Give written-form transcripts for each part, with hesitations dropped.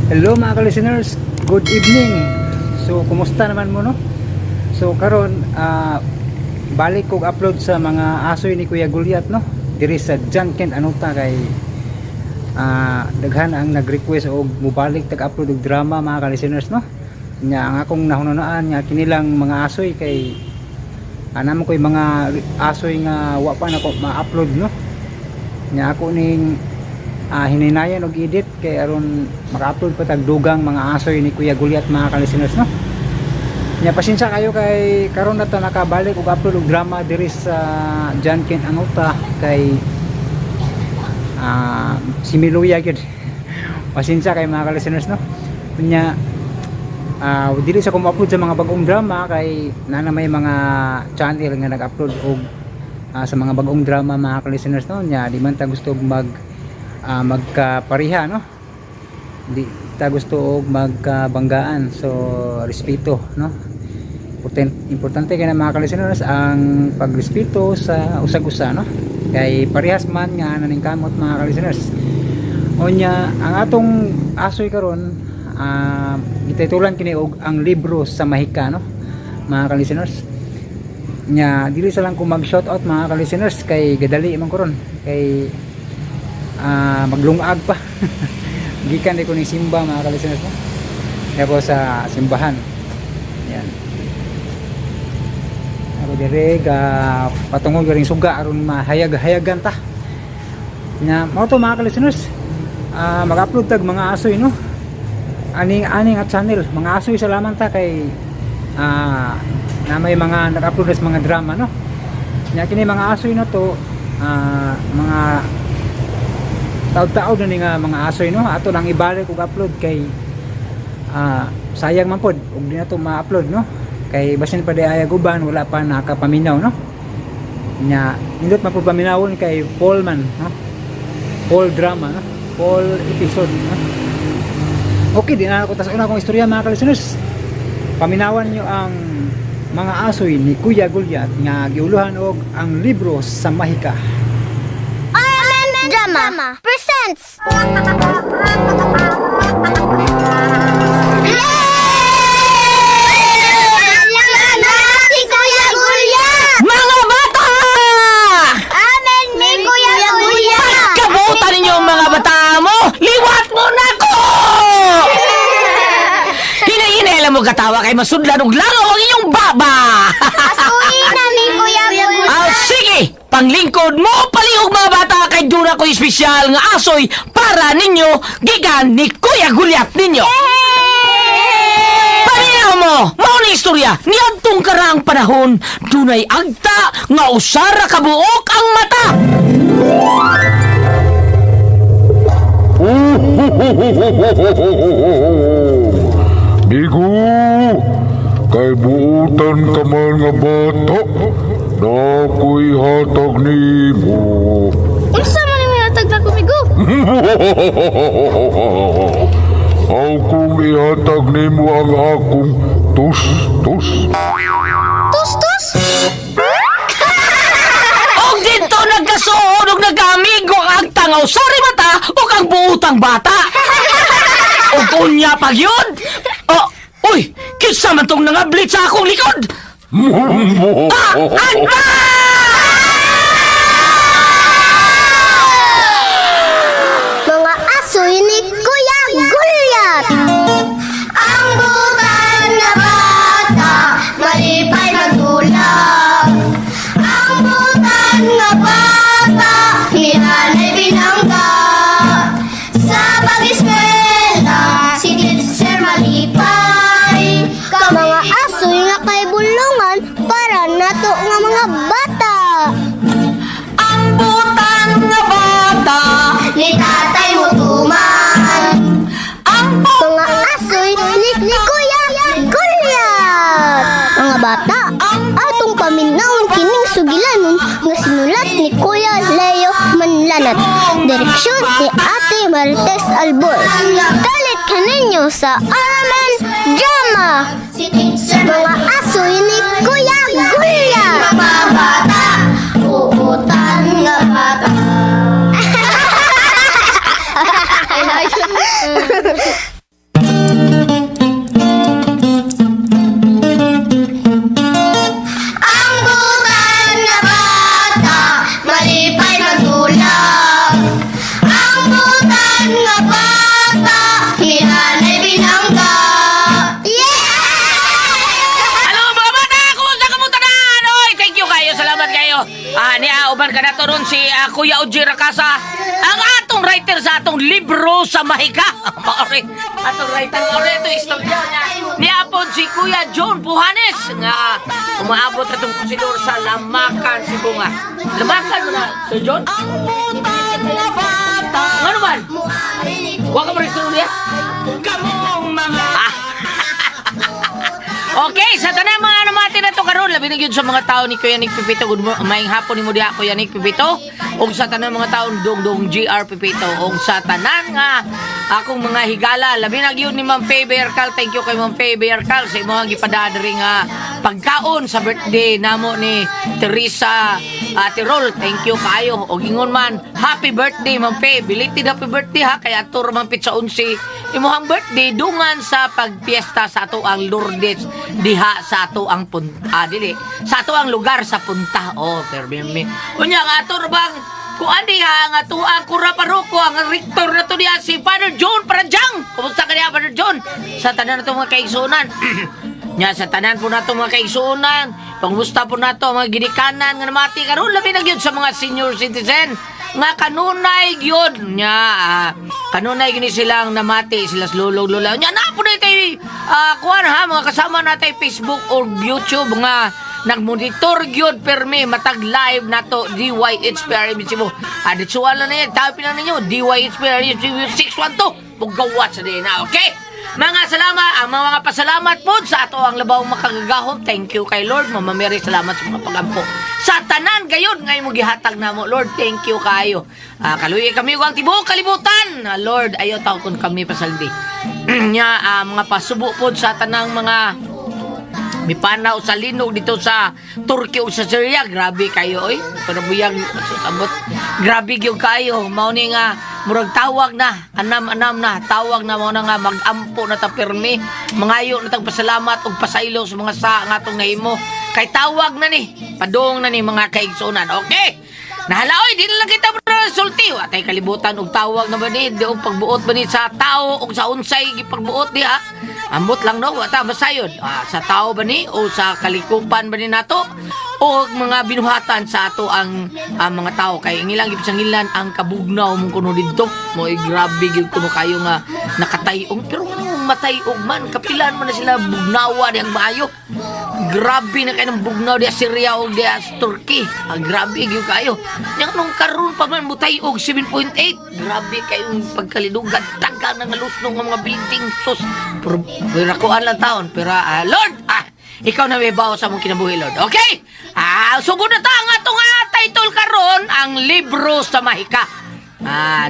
Hello mga ka-listeners, good evening. So kumusta naman mo no? So karon balik kog upload sa mga asoy ni Kuya Gulyat no. Diri sa Janken Anuta kay daghan ang nag-request og mubalik tag-upload og drama mga ka-listeners no. Nya ang akong nahununaan nga kinilang mga asoy kay anam ko'y mga asoy nga wa pa nako ma-upload no. Nya ako ning hininayan og edit kay aron maka-upload pa tag dugang mga asoy ni Kuya Gulyat mga ka-listeners no. Nya pasensya kayo kay karon na ta nakabalik og upload og drama diri sa Janken Anuta kay si Miluya gyud. Pasensya kay mga ka-listeners no. Nya dili sa ko upload sa mga bagong drama kay nana may mga channel nga nag-upload og sa mga bagong drama mga ka-listeners no. Nya di man ta gusto magkapariha no, di ta gusto og magkabanggaan, so respeto no. Importante kay na mga ka-listeners ang pagrespeto sa usag-usa no, kay parehas man nga naning kamot mga ka-listeners. Unya ang atong asoy karon gititulan kini og ang libro sa mahika no mga ka-listeners. Nya dili sa lang ko mag shoutout mga ka-listeners kay gadali man karon kay maglungag pa gikan di ko ni simba mga ka-listeners no? Dako sa simbahan yan ako dire patungod garing suga aron mahayag-hayagan ta na mo to mga ka-listeners. Mag-upload tag mga asoy no, aning at channel mga asoy sa lamang ta kay na may mga nag-upload sa mga drama no. Nya kini mga asoy na to mga taod-taod na nga mga asoy no, ato lang ibalik og upload kay sayang man pod og di na to ma-upload no, kay basin pa di ayag uban wala pa nakapaminaw no. Nya nindot man pod paminawon kay Paul man no, Paul drama no, Paul episode no. Okay di na ako tas una kong istorya mga ka-listeners. Paminawan nyo ang mga asoy ni Kuya Gulyat nga giuluhan og ang libro sa mahika. Drama presents. Si Kuya Gulyat! Mga bata! Amen ni Kuya Gulyat! Kabutan ninyo ang mga bata mo! Liwat mo na ko! Hinay-hinay mo katawa kay masudlan og langaw ang inyong baba! Asuhin na ni Kuya Gulyat! Sige! Panglingkod mo palihog mga bata kay dura ko espesyal nga asoy para ninyo gikan ni Kuya Gulyat ninyo! Paminaw mo! Mauna istorya niadtong karaang panahon dunay agta nga usara kabuok ang mata! Digo, kay buutan ka man nga bata, na ako'y hatag nimo. Unsa man ni hatag na kumigo? Akong ihatag nimo ang akong tus-tus. Tus-tus? Og dito nagkasuod og nagamigo ang tangaw sorry mata o kang buutang bata. Og kunya pag yun. Uy, kisa man tong nangablit sa akong likod. Agba! Mga asoy ni Kuya Gulyat! Ang butan na bata, malipay magdulag. Ang butan na bata, hinanay binangga. Sa pag-eskwela, si teacher malipay. Mga asoy nga kay bulungan para nato nga mga bata. Ang butan nga bata. Ni tatay mo tuman. Ang Mga asoy ni Kuya Gulyat. Mga bata, atong paminawon kining sugilanon nga sinulat ni Kuya Leo Manlanat. Direksyon ni Ate Marites Albor. Kalit kaninyo sa Amen Drama. Mga asoy ni Kuya Gulyat. Mga bata, uutan nga bata. nga bata, ni Nanay Binangga. Hello mga bata! Kumusta ka mo tanan? Oy, thank you kayo. Salamat kayo. Uban ka na to ron si Kuya Oji Rakasa. Ang atong writer sa atong libro sa Mahika. Maori. Atong writer. Maori ito istorya niya. Niapod si Kuya John Puhanes. Nga umaabot atong kusidor sa Lamakan, Sibunga. Lamakan mo na, Sir John? Ano man? Huwag ka mo rin niya? Kamong mga... Okay, sa tanan mga namati na to karon, labi na gyud sa mga tao ni Kuya Nick Pipito. Good maayong hapon nimo diha Kuya Nick Pipito. Og sa tanan mga taon dong GR Pipito. Og sa tanan nga akong mga higala, labi na gyud ni Ma'am Faye Bercal. Thank you kay Ma'am Faye Bercal sa imong gipadadiri nga pagkaon sa birthday namo ni Teresa Tirol. Thank you kayo. Og ingon man, happy birthday Ma'am Faye. Belated happy birthday ha kay ato man pizza 11 imong birthday dungan sa pagpiesta sa ato ang Lourdes diha sa ato ang punta dili sa ato ang lugar sa punta. Oh permi unya nga ato bang kuan diha nga ato ang kura paroko ang rector na to diha si Father John Parajang. Kumusta ka diha Father John sa tanan nato mga kaigsunan? Nya sa tanan po nato mga kaigsunan, pangmusta po nato mga ginikanan nga namati karon labi na gyud sa mga senior citizen nga kanunay gyud nya kanunay gini silang namati sila lulog lula nya na po na kay kuan ha mga kasama natay Facebook or YouTube nga nagmonitor gyud permi matag live nato DYHPR mismo aditsuala na yan tapin na ninyo DYHPR 612 pugawat sa din na okay. Mga salamat, ang mga pasalamat po sa ato ang labaw makagagahom. Thank you kay Lord. Mama Mary, salamat sa mga pagampo. Sa tanan gayon, ngayon mo gihatag na mo. Lord, thank you kayo. Kaluya kami ang tibuok kalibutan. Lord, ayaw tao kung kami pasaldi. Nya, mga pasubo po sa tanang mga mipanaw sa linog dito sa Turkey o sa Syria. Grabe kayo, oy. Panabuyang susabot. Grabe yung kayo. Mauni nga, murag tawag na. Anam-anam na. Tawag na mauna nga mag-ampo na tapirmi. Mangayo na tagpasalamat o pasaylo sa mga sa nga itong nahimo. Kay tawag na ni. Padong na ni mga kaigsunan. Okay? Nahalaoy, di na lang kita sulti. Atay kalibutan og tawag na ba ni? Di og pagbuot ba ni sa tao o sa unsay gipagbuot di ha? Ambot lang no, wata masayod. Sa tao ba ni o sa kalikupan ba ni nato? O mga binuhatan sa ato ang mga tao kay ingilang gipisangilan ang kabugnaw mong kuno didto. Moy grabe gyud kuno kayo nga nakatayong pero ano matayog man kapilan man na sila bugnawa di ang maayo. Grabe na kayo ng bugnaw di Syria o di Turkey. Grabe gyud kayo. Yang nung karon pa man mutayog 7.8. Grabe kayong pagkalidugan tagang nga lusnong nga mga building sus. Pero kuan lang taon pero Lord ikaw na may bawas sa mong kinabuhi, Lord. Okay? Sugod na ta ang atong title karon ang libro sa Mahika.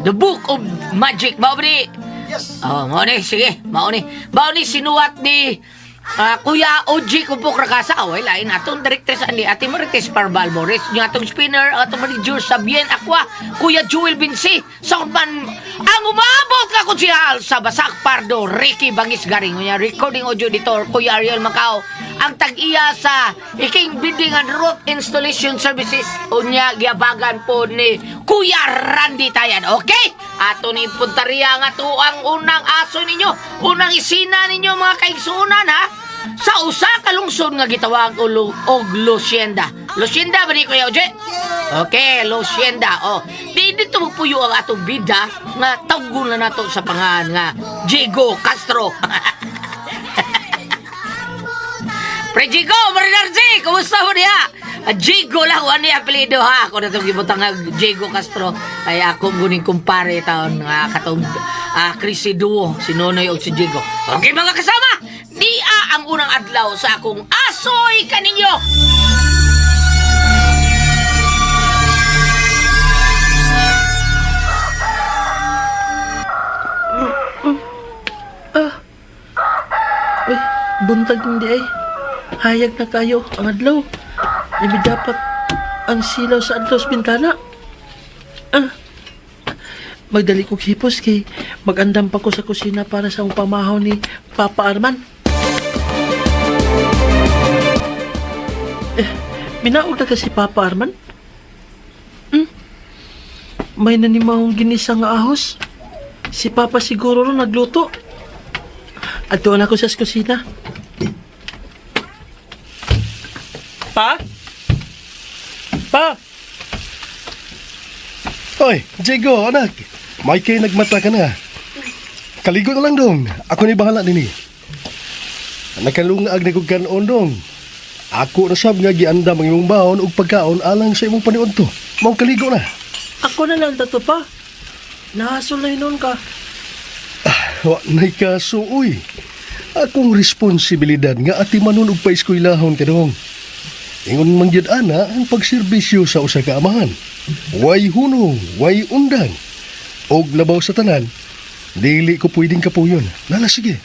The Book of Magic. Mao ni? Yes. Mao ni, sige. Mao ni sinuwat ni Kuya Oji Kumpok Rakasa. Lain atong directress ani Ate Marites Parbal Morris, yung atong spinner atong manager sa Bien Aqua, Kuya Jewel Binsi. Soundman ang umabot ka kunsihal sa Basak Pardo, Ricky Bangis Garing, yung recording audio editor Kuya Ariel Macao. Ang tag-iya sa iking bidding and roof installation services unya giabagan po ni Kuya Randy Tayan. Okay? Ato ni puntaria nga to ang unang aso ninyo, unang isina ninyo mga kaigsunan ha. Sa usa ka lungsod nga gitawag og Lucienda. Lucienda ba ni Kuya Oje? Okay, Lucienda. Dito magpuyo ang atong bida nga tawgon na nato sa pangalan nga Diego Castro. Pre Jigo, Marinarzi, kumusta mo niya? Jigo lang, ano yung apelido ha? Ako na itong gibutang Jigo Castro. Ay akong guning kumpare taon nga katong Chrissy Duo, si Nonoy o si Jigo. Okay mga kasama, dia ang unang adlaw sa akong asoy kaninyo. Uy, buntag hindi ay. Hayag na kayo ang adlaw. Ibi dapat ang silaw sa adlaw sa bintana. Magdali kong hipos kay magandam pa ko sa kusina para sa pamahaw ni Papa Arman. Minaog na kasi Papa Arman. May nanimahong ginisa nga ahos. Si Papa siguro ron nagluto. At doon ako sa kusina. Pa? Pa? Hoy, Diego, anak. May kayo nagmata ka na. Kaligo na lang dong. Ako ni bahala din eh. Nakalungag na kong kanon dong. Ako na sab nga gianda mga imong baon ug pagkaon alang sa imong paniudto. Mao kaligo na. Ako na lang tato pa. Nahasulay noon ka. Wa nay kaso uy. Akong responsibilidad nga ati manon og paeskwelahon ka dong. Ingon man gyud ana ang pagserbisyo sa usa ka amahan. Way hunong, way undang. Og labaw sa tanan, dili ko pwedeng kapuyon. Nala, sige.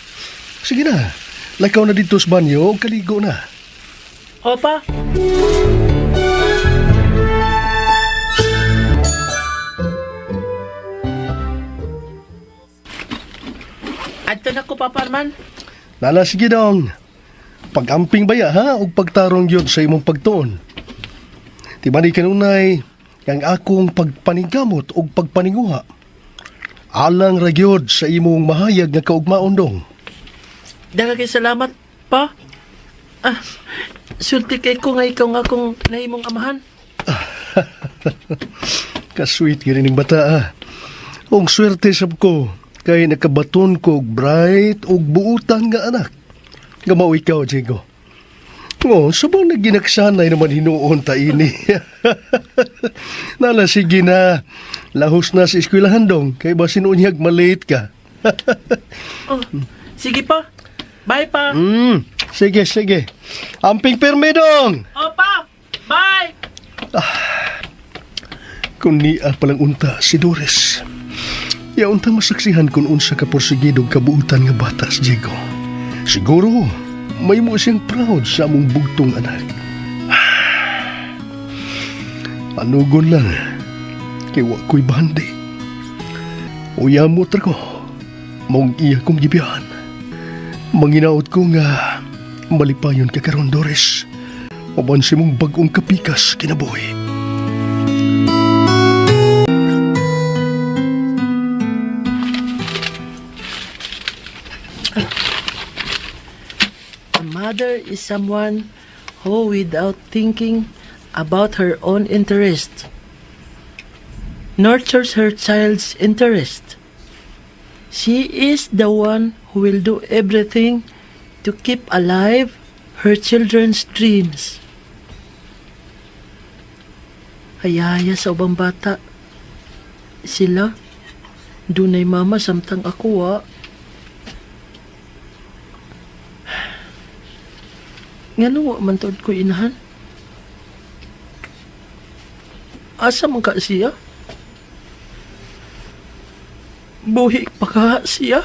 Sige na. Lakaw na dito sa banyo og kaligo na. Opa? Adto na ko, Papa Arman. Nala, sige dong. Pag-amping baya ha og pagtarong gyud sa imong pagtuon. Tibani kanunay kang akong pagpanigamot og pagpaninguha. Alang ra gyud sa imong mahayag nga kaugmaon dong. Daghang salamat, Pa. Sulti kay ko nga ikaw nga akong nahimong amahan. Kasweet yun ning bata ha. Og swerte sab ko kay nakabaton ko og bright og buutan nga anak. Gamaw ikaw, Diego. Oh, sabang naginaksanay naman hinuon ta ini. Nala, sige na. Lahos na sa eskwelahan dong, kay basin unyag malate ka. Oh, sige pa. Bye, Pa. Sige, sige. Amping perme dong. Opa! Bye! Kung niya palang unta si Doris. Ya unta masaksihan kung unsa ka porsigidog kabuutan nga batas, Diego. Siguro, may mo siyang proud sa among bugtong anak. Anugon lang, kay wa ko'y bandi. Uyamot ko, mong iya kong gibiyahan. Manginaot ko nga, malipayon ka karon, Doris. Mabansi mong bagong kapikas kinabuhi. A mother is someone who, without thinking about her own interest, nurtures her child's interest. She is the one who will do everything to keep alive her children's dreams. Hayaya sa ubang bata. Sila, dunay mama samtang ako Ngano wa man tuod ko inahan? Asa man ka siya? Buhi pa ka siya?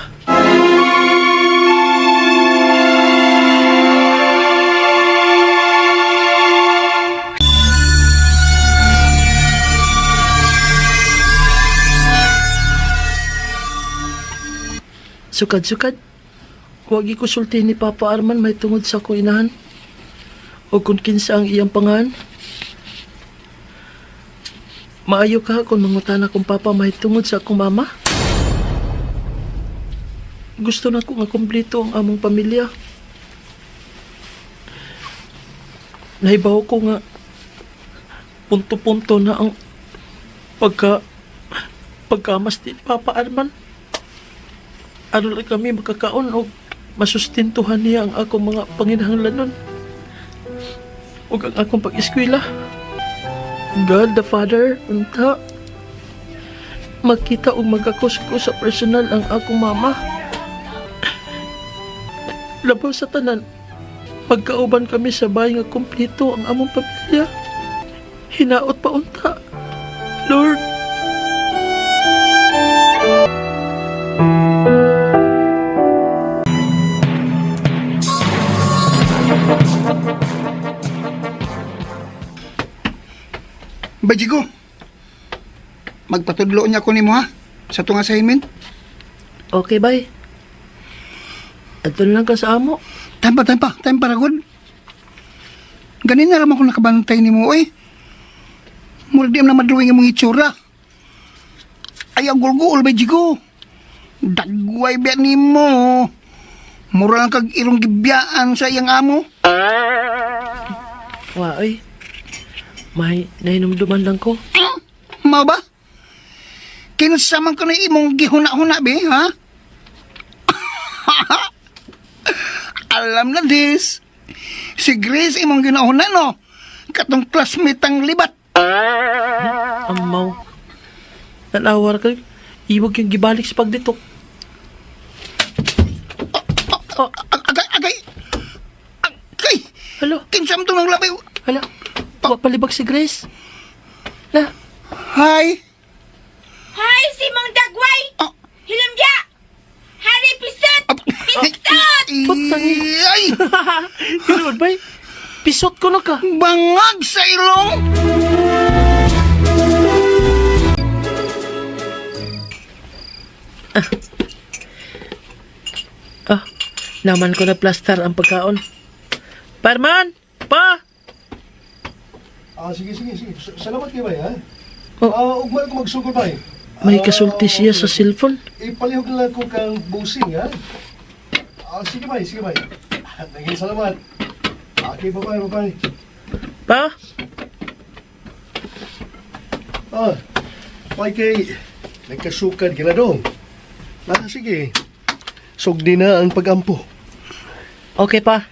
Sukad-sukad. Huwag ikusulti ni Papa Arman may tungod sa akong inahan. O kung kinsa ang iyang pangahan. Maayo ka kung mangutana kong Papa may tungod sa akong mama. Gusto na ko nga kumpleto ang among pamilya. Nahibaw ko nga punto-punto na ang pagkamas ni Papa Arman. Ano lang kami makakaon o masustintuhan niya ang akong mga panginahanglanon o ang akong pag-eskwela. God the Father, unta makita o magkakusko sa personal ang akong mama. Labaw sa tanan, pagkauban kami sa bahay nga kumplito ang among pamilya. Hinaot pa unta. Lord, Bajigo, magpatudlo niya ko ni mo ha, sa itong assignment. okay bay. Ato lang ka sa amo. Time pa ragod. Ganin na naman kung nakabantay ni mo eh. Mura di na madrawing ang mga itsura. Ay, ang gulgul, Bajigo. dagway biya nimo. Mura lang kag irong gibiyaan sa iyang amo. Wa, ay. May nahinumduman lang ko. Mao ba? Kinsa man ka na imong gihuna-huna be, ha? Alam na this. Si Grace imong ginahuna no. Katong classmate ang libat. Amaw. Nanawar ka. Iwag yung gibalik sa pagditok. Agay. Agay. Hala, Kinsa man to nang labi. hala. Palibag si Grace. La, Hi. Hi, si Mang Dagway! Oh. Hilamya! Hari Pisot! Pisot! Ay, ganoon ba? Pisot ko na ka. bangag sa ilong. Naman ko na plaster ang pagkaon. Parman! Pa! Sige. Salamat kayo, bay, ha? Oh. Ugman ko magsugod, bay. May kasulti siya sa cellphone. Ipalihog lang ko kang busing, ha? Sige, bay. Naging salamat. Okay, bye-bye. Pa? May kay... Nagkasukan ka na dong. Sige. Sugdi na ang pag-ampo. Okay pa.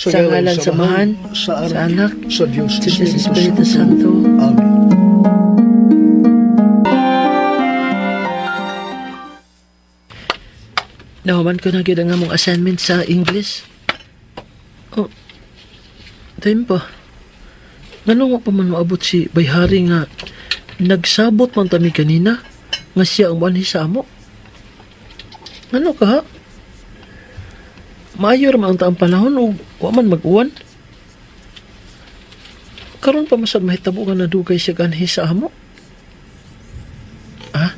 Sa ngalan sa Amahan, sa sa Anak, sa Diyos, sa Diyos Espiritu Santo. Amen. Nahuman ko na gid ang among assignment sa English. Oh, time pa. Ngano nga pa man maabot si Bayhari nga nagsabot man tami kanina nga siya ang manhi sa amo. Ngano ka ha? Maayo ra man ang taang panahon o wa man mag-uwan. Karon pa masad mahitabo nga nadugay siya ganhi sa amo. Ah?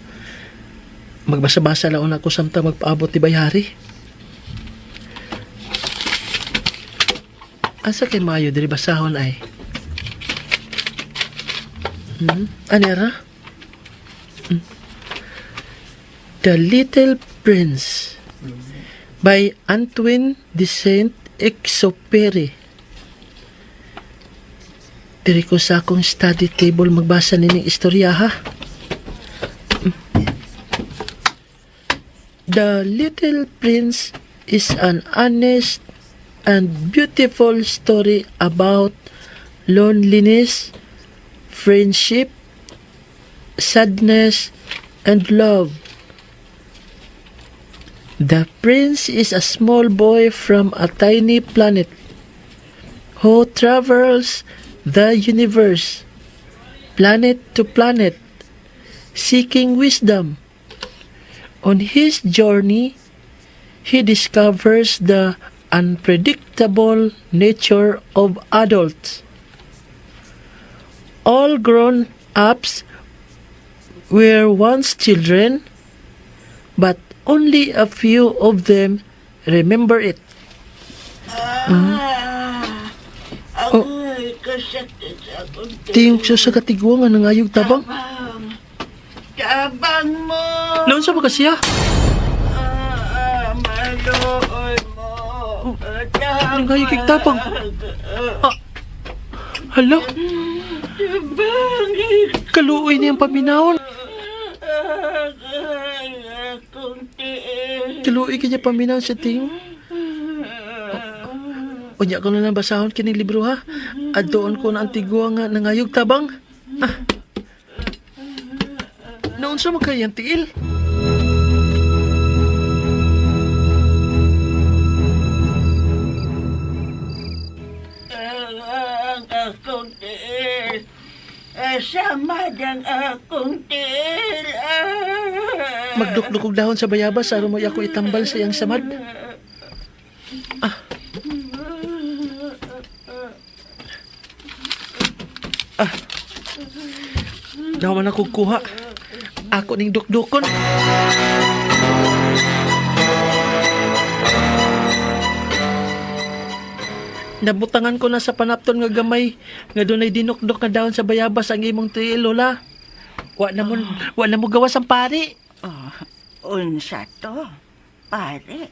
Magbasa-basa lang ako samtang magpaabot ti Bayhari. Asa kay Mayo diri basahon ay? Anera? The Little Prince by Antoine de Saint-Exupéry. Diri ko sa akong study table magbasa nining istorya ha. The Little Prince is an honest and beautiful story about loneliness, friendship, sadness, and love. The prince is a small boy from a tiny planet who travels the universe, planet to planet, seeking wisdom. On his journey, he discovers the unpredictable nature of adults. All grown-ups were once children, but only a few of them remember it. Tiyong siya sa katigwa nga nangayog tabang. Tabang mo! Noon sa ba siya? Maluoy mo! Nangayog kay tabang. Hala? Kaluoy niyang paminawon. Kaluoy kanya paminawon sa ting. Unya ko na lang basahon kining libro ha. At doon ko na antigwa nga nangayog tabang. Noon sa magkayang tiil. Ang akong tiil. Sama ng akong tiil. Magduklukog dahon sa bayabas aron mo ako itambal sa iyang samad. Naman ako kuha. Ako ning dukdukon. Nabutangan ko na sa panapton nga gamay nga dunay dinukdok nga dahon sa bayabas ang imong tiil, lola. Wa na mo gawas ang pari. Unsa to, pare?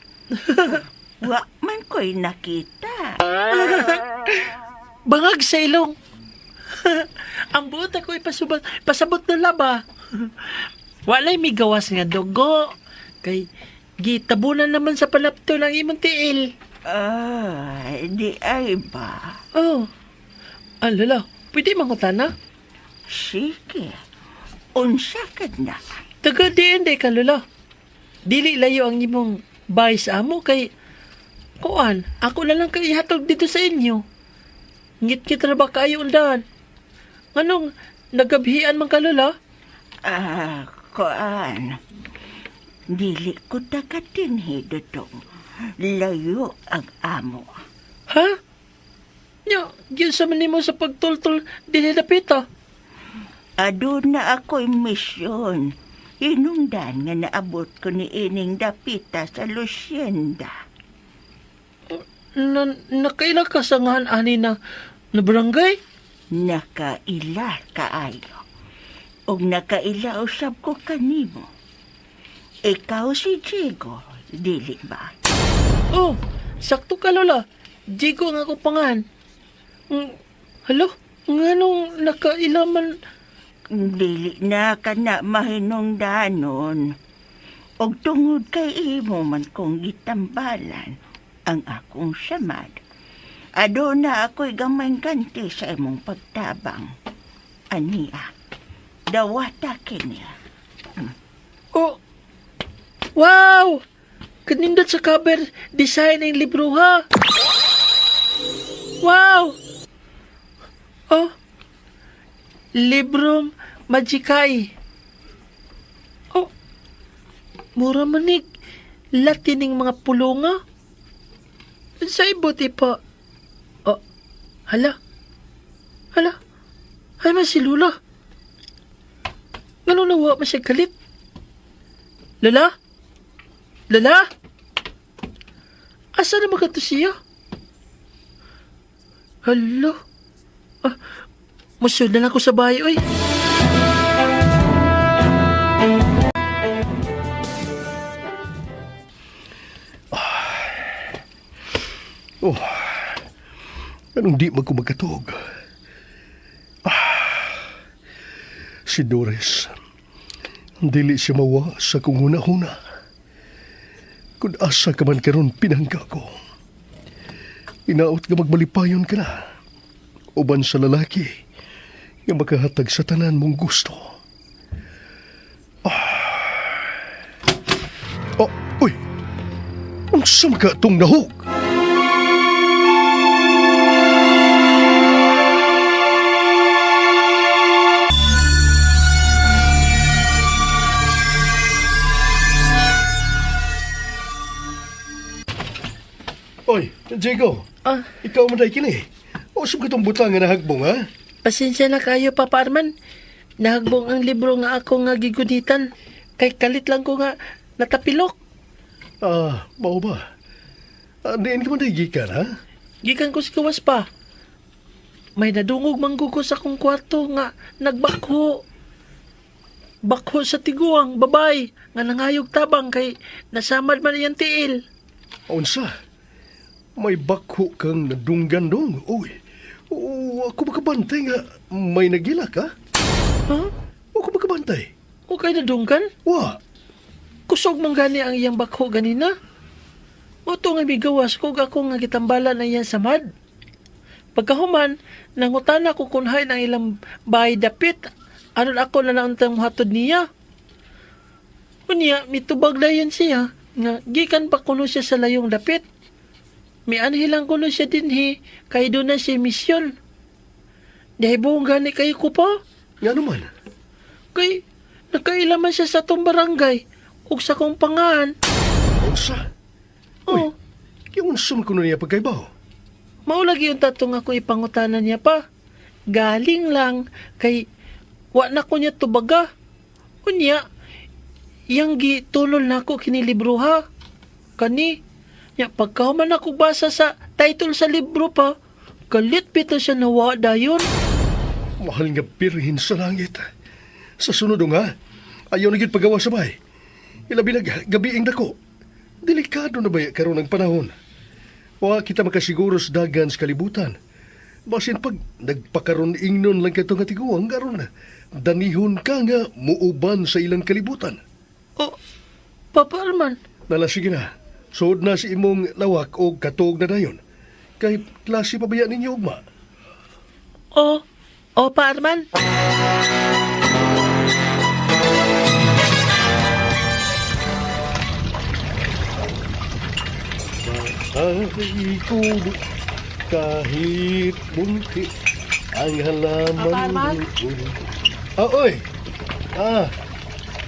Wa man ko'y nakita. Bangag sa ilong. Ang buot ako pasabot na laba. Walay may gawas nga dugo. Kay gitabunan naman sa palapto ng imong tiil. Di ay ba? Oh. Alala, pwede mangutana? Sige. Unsa ka na? Taga diin ka, Lola. Dili layo ang imong bahay sa amo kay kuan, ako na lang kay ihatog dito sa inyo. Ngit-ngit na ba kayo undahan? Anong nagabhian man ka, Lola? Kuan. Dili ko takatinhi dutong. Layo ang amo. Ha? Nya, yun sa manimo sa pagtultol din dapita. Adun na ako'y misyon. Inungdan nga naabot ko ni ining dapita sa Lucienda. Nakaila ka sa ngahan ani na barangay? Nakaila kaayo. Og nakaila usab ko kanimo. Ikaw si Diego, dili ba? Oh, sakto ka, Lola. Digo nga ako pangan. Halo? Nganong nakailaman? Dili na ka na mahinungdanon. Og tungod kay imo man kong gitambalan ang akong samad. Ado na ako'y gamay ganti sa imong pagtabang. Aniya, dawata kiniya. Oh, wow! Kanindot sa cover design ng libro, ha? Wow! Oh, Librum Magicae. Oh, mura manig. Latining mga pulunga. Sa ibuti pa. Oh, hala. Ay, man si Lula. Ganun nawa man siya galit. Lala? Asa na magato siya? Hala. Musod na lang ako sa bahay, oy. Oh, anong di man ko magkatog? Si Doris, dili siya mawa sa kung huna-huna. Kung asa ka man karon pinangga ko. Inaot nga magbalipayon ka na. Uban sa lalaki nga makahatag sa tanan mong gusto. Uy! Ang samka itong nahog! Oy, Diego. Ikaw man dahi kini. O sub ka itong butang nga nahagbong, ha? Pasensya na kayo, Papa Arman. Nahagbong ang libro nga ako nga gigunitan. Kay kalit lang ko nga natapilok. Mao ba? Diin ka man dahi gikan, ha? Gikan ko si Kawas pa. May nadungog manggugo sa akong kwarto nga nagbakho. Bakho sa tiguang, babay, nga nangayog tabang kay nasamad man iyang tiil. Unsa? May bakho kang nadunggan-dung. Uy, ako makabantay nga may nagila ka? Ha? Ako makabantay? O kay nadunggan? Wa? Kusog man gani ang iyang bakho ganina. O to nga migawas kog ako nga gitambala na iyang samad. Pagkahuman, nangutana ko kunhay ng ilang bahay dapit. Anon ako na nauntang hatod niya. Unya, mitubag na yun siya. Nga, gikan pa kuno siya sa layong dapit. May anhilang kuno siya dinhi, kay doon na siya misyon. Dahil buong gani kayo ko pa. Nga naman? Kay, nakailaman siya sa tong barangay, ug sa kong pangahan. Unsa? Oh, Yung unsam ko na niya pagkaibaw? maulagi yung tatong ako ipangutanan niya pa. Galing lang, kay, wa na ko niya tubaga. Unya, yang gitulol na ako kinilibro ha. Kani, nya pagkahuman ako basa sa title sa libro pa, galit pito siya nawa dayon. Mahal nga birhin sa langit. Sa sunod nga, ayaw na gid pagawa sa bay. Ilabi na gabiing dako. Delikado na ba karon ang panahon? Wa kita makasiguro sa dagan sa kalibutan. Basin pag nagpakaroon ingnon lang ka nga tiguang karon na danihon ka nga muuban sa ilang kalibutan. Oh, Papa Arman. Nala, sige na. Suod na si imong lawak o katuog na dayon. Kay klase pa ba yan ninyo, ugma? Oh, Pa Arman. Ay ko kahit munti ang halaman doon. Oy!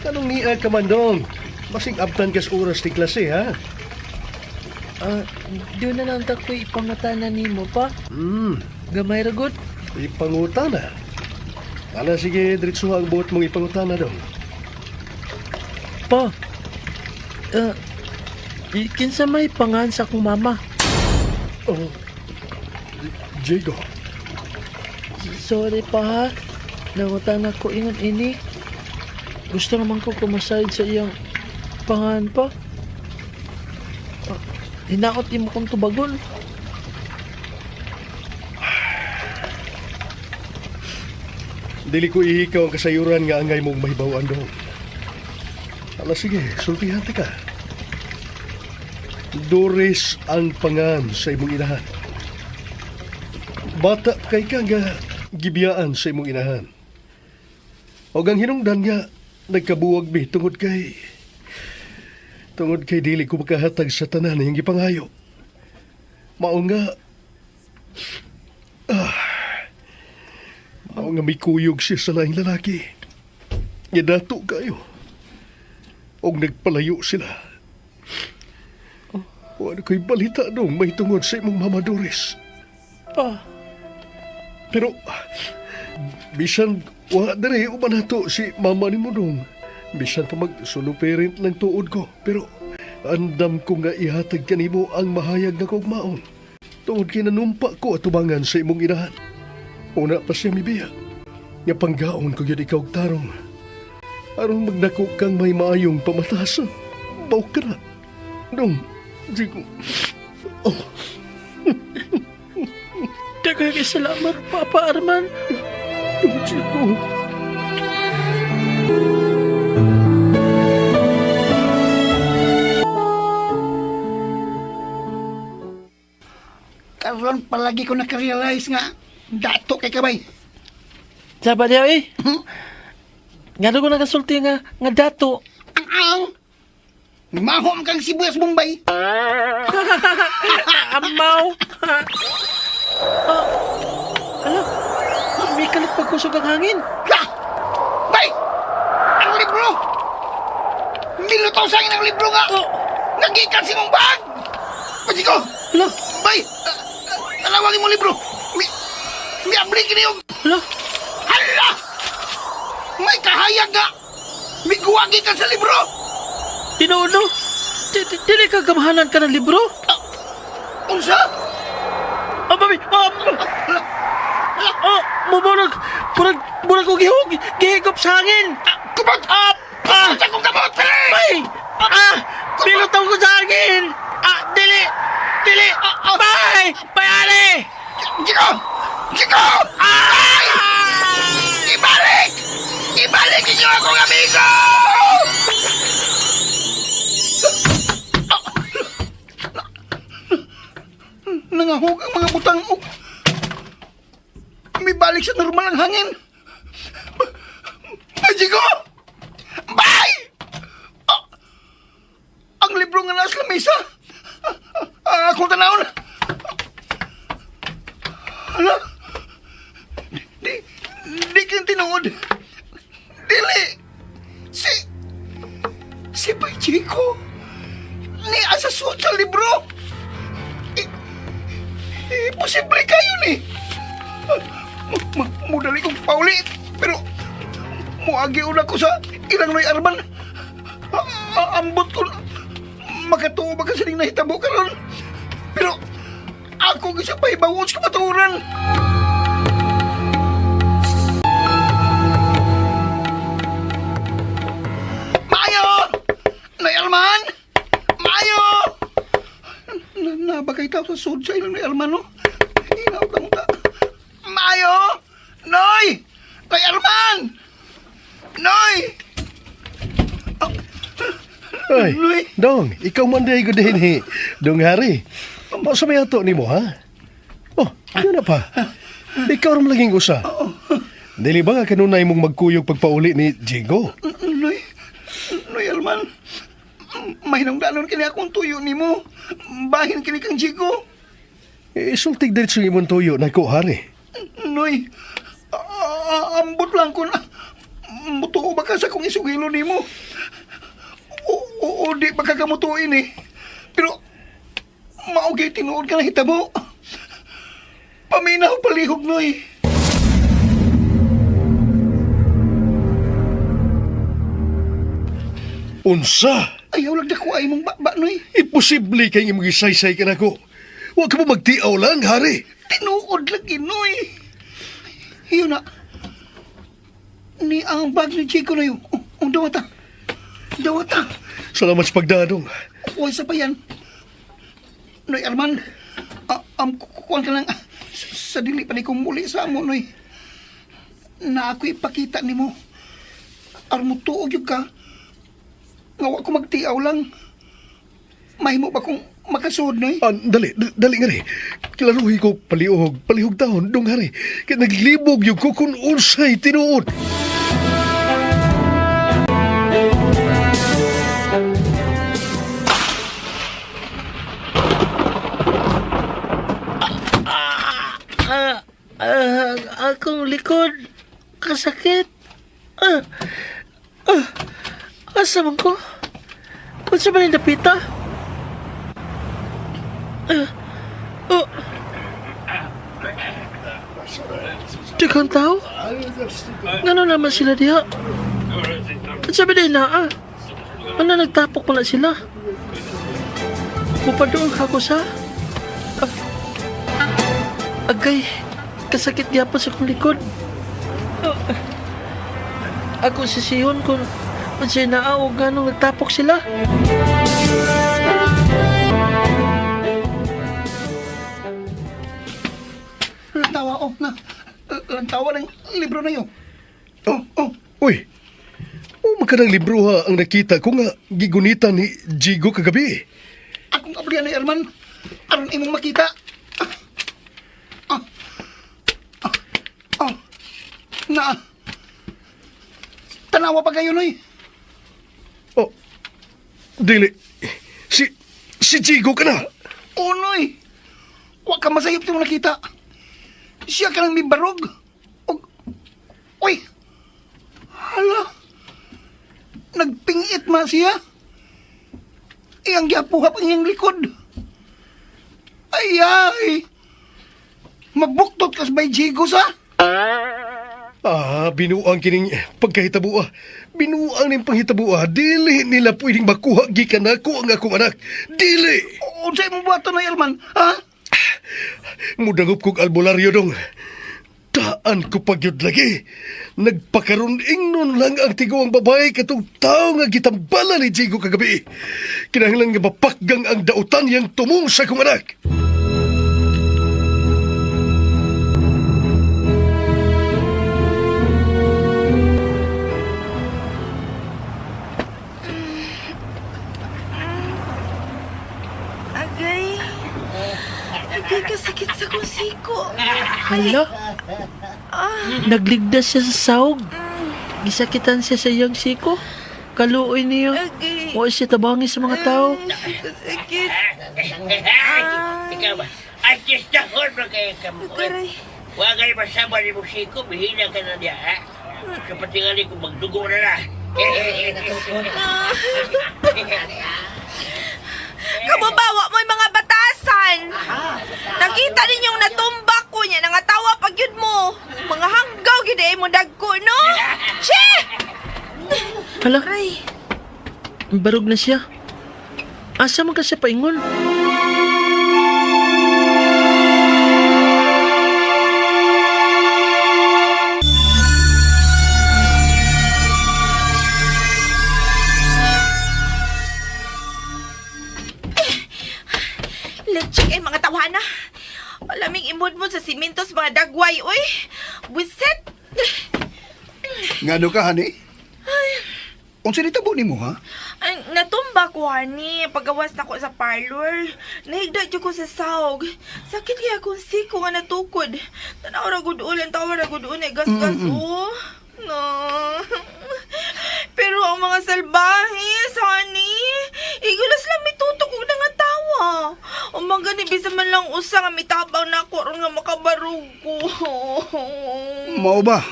Kanong niya ka man dong? Masing abtan kas oras ti klase, ha? Doon na lang tako'y ipangatanan ni mo pa. Gamay ragot. Ipangutana. Ala, sige, diretso ang buot mong ipangutana dong. Pa, kinsa may pangan sa akong mama. Oh, Diego. Sorry pa ha. Nangutang ako ingon ini. Gusto naman ko kumasayad sa iyang pangan pa. Hinaot mo kong tubagon. Dili ko ihikaw ang kasayuran nga angay mong mahibawan doon. Ala, sige, sultihan ka. Doris ang pangan sa imong inahan. Bata kay ka nga gibiyaan sa imong inahan. O ang hinungdan nga nagkabuwag mi tungod kay dili ko makahatag sa tanan yung gipangayo. Mao nga may kuyog siya sa laing lalaki. Yadato kayo. Og nagpalayo sila. Wala ko'y balita dong may tungod sa imong Mama Doris. Pa, Pero, bisan wa dere umanato si mama ni mo dong. Bisan pa mag-solo parent lang tuod ko. Pero, andam ko nga ihatag kanimo ang mahayag na kogmaon. Tuod kinanumpa ko atubangan sa imong inahan. Una pa siya mibiya. Nga panggaon ko yun ikaw tarong. Aron magnako kang may maayong pamatasan. Baw ka na. Dong, di ko... Oh. daghang salamat, Papa Arman. Dong, di ko... Karon palagi ko nakarealize nga dato kay kabay. Saba niya eh. Nga ko nakasulti nga dato. Ang mahom kang sibuyas Bombay. Amaw. Ala, may kalit pagkusog ang hangin. La! Bay! Ang libro! Nilutaw sa akin ang libro nga! Nagikan si mong bag! Pati ko! Ala, Bay! Alawagin mo libro! May abli kiniyog! ala, Hala! May kahayag nga! May guwagi ka sa libro! tinuno. Dili ka gamahanan ka ng libro? Unsa? Mami, mumurag, murag ko gihigop sa hangin. Kumot! Unsa kong kamot! Bay! Pilutaw ko sa hangin. Dili! Bay! Bayari! Chico! Chico! Ay! Ibalik! Ibalik ninyo akong amigo! Nangahog ang mga butang. May balik sa normal ang hangin. Chico! Bay! Ang libro nga nasa lamesa. Akong tanawon. Hala? Di kang tinuod. Dili. Si Bay Chico. Ni asasot sa libro. Imposible kayo ni. Mudali kong paulit. Pero, muagi una ko sa ilang Noy Arman. Ambot ko makatuo ba kasi nahitabo ka ron. Pero, ako kasi pa ibawos ka maturan. Maayo! bitaw sa sud sa ilang ni Arman, no? Inaw lang ta. Mayo! Noy! Noy Arman! Noy! Ay, Noy! Dong, ikaw man day ko din eh. Dong Hari, masa may ato ni mo, ha? Oh, yun na pa. Ikaw rin laging usa. Dili ba nga kanunay mong magkuyog pagpauli ni Jigo? Noy Arman, mahinangdanon kini akong tuyo ni mo. Bahin kini kang Jigo. Sultig dito sa imong tuyo na ko, Hari. Noy, ambot lang ko na. Mutuo ba ka sa kong isugilo ni mo? O di ba kakamutuin eh. Pero, maugay tinuod ka na hitabo. Paminaw palihog, Noy. Unsa? Ayaw lang dako ay mong ba, Noy. Imposible kay imong gisaysay ka na ko. Huwag ka mo magtiaw lang, Hari. Tinuod lagi, Noy. Iyon na. Ni ang bag ni Chico na yun. Dawata. Dawata. Salamat sa pagdadong. Uy, sa pa yan. Noy Arman, kukuhan ka lang. Sa dili pa ni kong muli sa amo, Noy. Na ako ipakita ni mo. Armo tuog yung ka. Ngawa ko magtiaw lang. Mahimo ba kung makasud, Noy? Dali nga rin. Kilaruhi ko palihog taon, Dong Hari. Kaya naglibog yung ko kung unsay tinuod. Akong likod. Kasakit. Asa man ko? Unsa man yung dapita? Tikang tao? Gano'n naman sila diha? At sabi din na, ano nagtapok pala sila? Mupadoon ako sa... Agay, kasakit gyapon sa kong likod. Ako sisihon kung unsay naa o gano'ng nagtapok sila. Lantawa, lantawa ng libro na yun. Uy, magkanang libro ha ang nakita ko nga gigunitan ni Jigo kagabi. Akong abrihan ni Arman. Aron imong makita. Na. Tanawa pa kayo, Noy. Oh, dili. Si Jigo ka na. Oo, Noy. Huwag ka masayop sa mga nakita. Siya ka lang may barog. Uy! Hala! Nagpingit ma siya. Iyang giapuhap ang iyang likod. Ay! Mabuktot kas by Jigo sa? Binuang kining pagkahitabuah. Binuang ning panghitabuah. Dili nila pwedeng makuha gikan ako ang akong anak. Dili! Unsay mo buhato na, Elman? Ha? Mudangup kong albularyo dong. Daan ko pagyud lagi. Nagpakaroon ingnon lang ang tiguang babae katong tao nga gitambala ni Jigo kagabi. Kinahanglan nga mapakgang ang dautan yang tumong sa kong anak. Agay kasakit sa kong siko. Hala? Nagligdas siya sa sahog. Gisakitan siya sa iyang siko. Kaluoy niyo. Agay. O siya tabangi sa mga tao. Kasakit. Ikaw ba? At dahon mo kayo kamuot. Aray. Wagay masama ni Musiko, bihina ka na niya, ha? Kapag tingali ko magdugo na na. Kamubawa mo'y mga batasan. Nakita ninyong natumba ko niya. Nangatawa pag yun mo. Mga hanggaw gide mo dagko, no? Che! Hala? Aray. Barog na siya. Asa man ka siya paingon? Check ay mga tawhana. Alaming imod mo sa simintos mga dagway, uy. Buset. Ngano ka, honey? Unsa ni tabo nimo, ha? Ay, natumba ko, honey. Pagawas na ko sa parlor. Nahigda dyan ko sa sahog. Sakit kaya akong siko nga natukod. Tanaw ra gud ulan, tawa ra gud unay gas-gas, oh. No. Pero ang mga salbahis, honey, igulas lang may tutok ko na nga tawa. O mga ni bisa man lang usa nga mitabang na ako ron nga makabarog ko. Mao ba?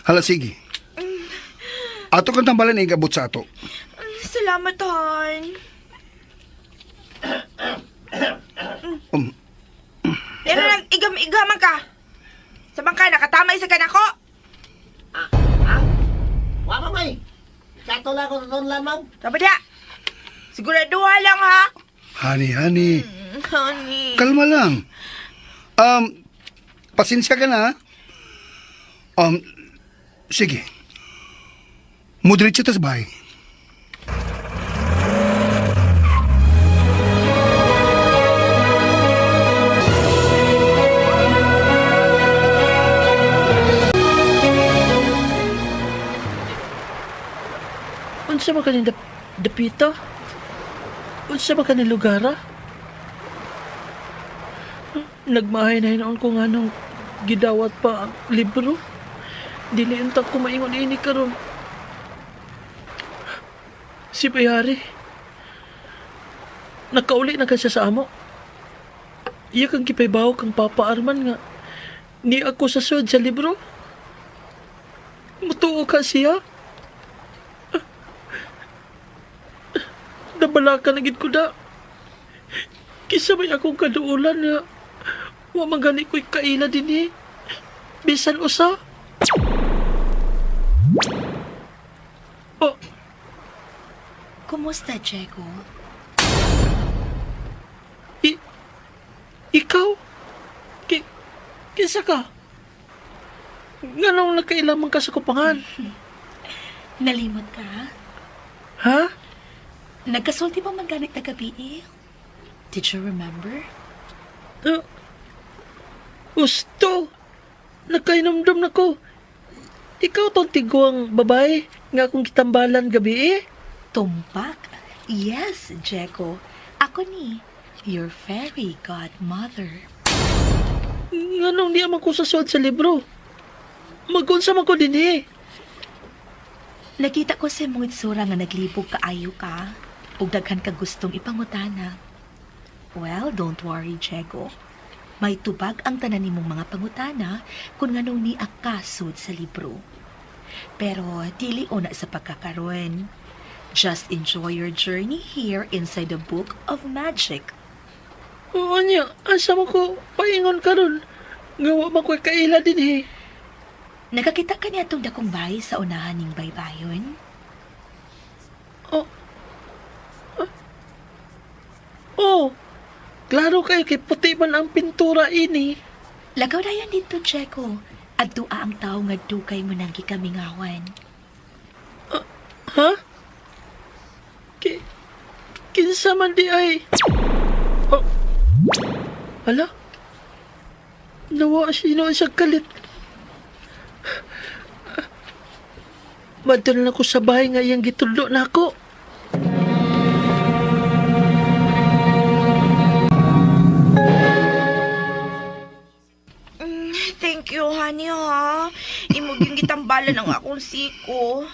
Hala, sige. Ato kang tambalan igabot sa ato. Salamat, hon. Pero nang igam-igaman ka. Sa bangka, nakatamay sa kanako. Wala may. Sato lang ako doon lamang. Sabi niya. Siguraduha lang, ha? Honey. Honey. Kalma lang. Pasensya ka na. Sige. Mudritsa tas bahay. Unsa ba kanin dapita? Unsa ba kanin lugara? Nagmahay na hinoon ko nga nung gidawat pa ang libro. Dili unta ko maingon ini karon. Si Bayari. Nakauli na kasi sa amo. Iya kang kipaybaw kang Papa Arman nga. Ni ako sa sud sa libro. Mutuo ka siya. Nabala ka na gid ko da. Kisa may akong kaduulan nga. Wa magani ko'y kaila din eh. Bisan usa. Oh, Kumusta, Diego? ikaw? Kinsa ka? Nga nang nagkailamang ka sa kupangan? Nalimot ka? Ha? Nagkasulti pa magganit na gabi eh. Did you remember? Gusto. Nagkainomdom na ko. Ikaw tong tiguang babae nga akong kitambalan gabi eh. Tumpak? Yes, Diego. Ako ni, your fairy godmother. Nga nang di amang ko sa suod sa libro. Magunsa man ko din eh. Nakita ko sa mong itsura nga naglibog kaayo ka ug daghan ka gustong ipangutana. Well, don't worry, Diego. May tubag ang tanan nimong mga pangutana kung nganong ni akasod sa libro. Pero dili una sa pagkakaroon. Just enjoy your journey here inside the book of magic. Oo niya, asa mo ko paingon karon. Gawa man ko'y kaila din eh. Nakakita ka niya itong dakong bahay sa unahan ning baybayon? Oh, klaro kayo kay puti man ang pintura ini. Lagaw na yan dito, Diego. At dua ang tao nga dukay mo nang gikamingawan. Ha? Kinsa man di ay... Oh. Hala? Nawa sino sa kalit. Madal na ko sa bahay nga iyang gitulo na ako. Thank you, honey, ha. Imog yung gitambalan ang akong siko.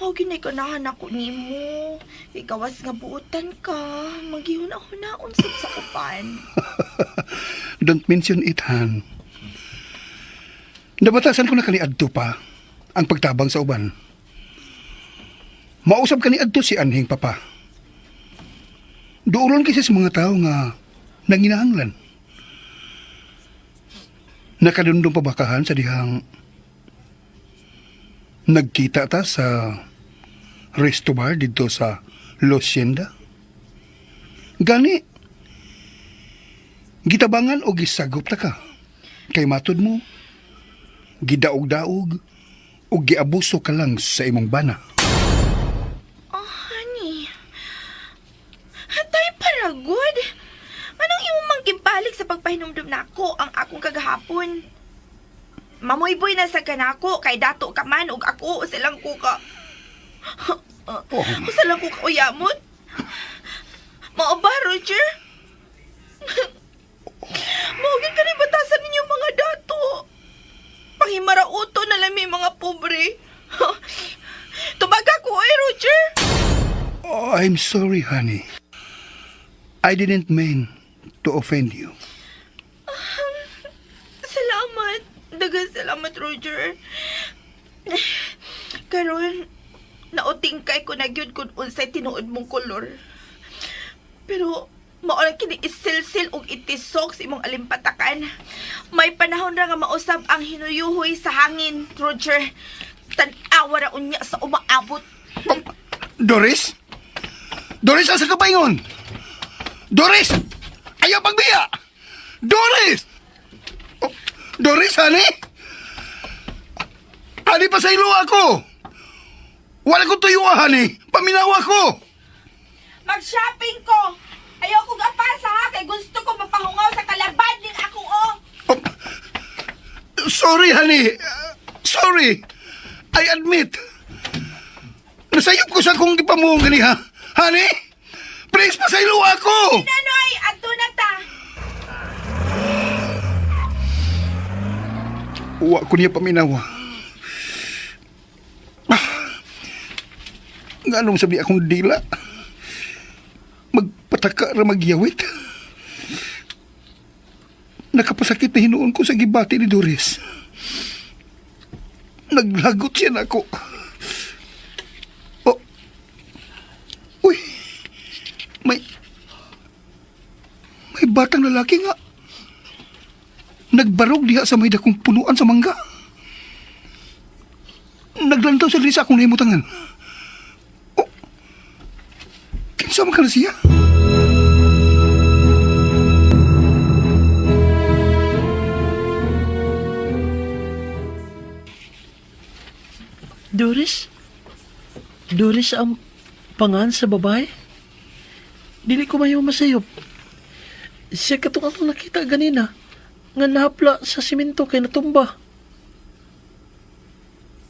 Mawag yun ay kanahan ako ni mo. Ikawas nga buutan ka. Maghihon ako na unsap sa upan. Don't mention it, Han. Nabatasan ko na kaniadto pa ang pagtabang sa uban. Mausap kaniadto si Anhing Papa. Duulon kasi sa mga tao nga nanginahanglan. Nakadundong pabakahan sa dihang nagkita ta sa resto bar dito sa Losienda. Gani, gitabangan o gisagop ta ka. Kay matod mo, gidaog-daog o giabuso ka lang sa imong bana. Oh, honey. Hatay para good. Anong nagpahinumdum na ako ang akong kagahapon. Mamoy-boy na sa kanako kay dato ka man ug ako usalang ko ka. Usalang ko ka uyamon. Mao ba, Roger? Maugin ka rin batasan ninyo mga dato. Pahimarauto na lang may mga pobre. Tubag ako Roger. Oh, I'm sorry, honey. I didn't mean to offend you. Salamat. Daghang salamat, Roger. Karon, nautingkay ko na gyud kung unsay tinuod mong kolor. Pero, maolang kini isilsil og itisok sa imong alimpatakan. May panahon ra nga mausab ang hinuyuhoy sa hangin, Roger. Tan-awa ra unya sa umaabot. Doris? Doris, asa ka paingon? Doris! Ayaw pagbiya! Doris! Oh, Doris, honey? Honey, pasaylo ako! Wala ko tuyo, honey! Paminawa ko! Mag-shopping ko! Ayaw kong apasa ha, kay gusto ko mapahungaw sa kalabad din ako, oh! Oh, sorry, honey. Sorry. I admit. Nasayop ko sa kong ipamuhong gani, ha? Honey? Please, pasaylo ako! Nanoy, ato na ta! Uwa ko niya paminawa. Nga anong sabi akong dila? Magpataka ra magyawit. Nakapasakit na hinuon ko sa gibati ni Doris. Naglagot siya na ako. Oh. Uy. May batang lalaki nga. Nagbarog diha sa may dakong punuan sa mangga. Naglantaw sa lisa akong nahimutangan. Oh. Kinsa man ka na siya? Doris? Doris ang pangan sa babae? Dili ko mayo masayop. Siya katong akong nakita ganina nga nahapla sa simento kay natumba.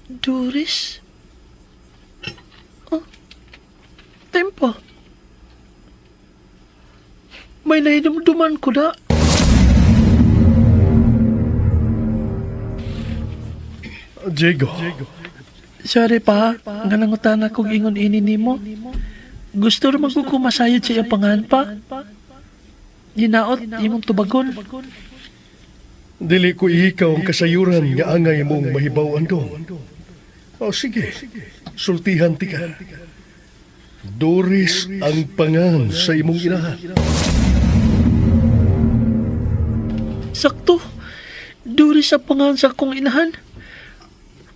Doris? Oh, tempo. May nahinumduman ko na. Diego. Sorry pa, nga nangutan akong ingon ini nimo. Gusto rin magkukumasayod sa iyang pangahan pa. Hinaot, imong tubagon. Dili ko ihikaw ang kasayuran nga angay mong mahibawan dong. O sige, sultihan ti ka. Doris ang pangan sa imong inahan. Sakto, Doris ang pangahan sa akong inahan.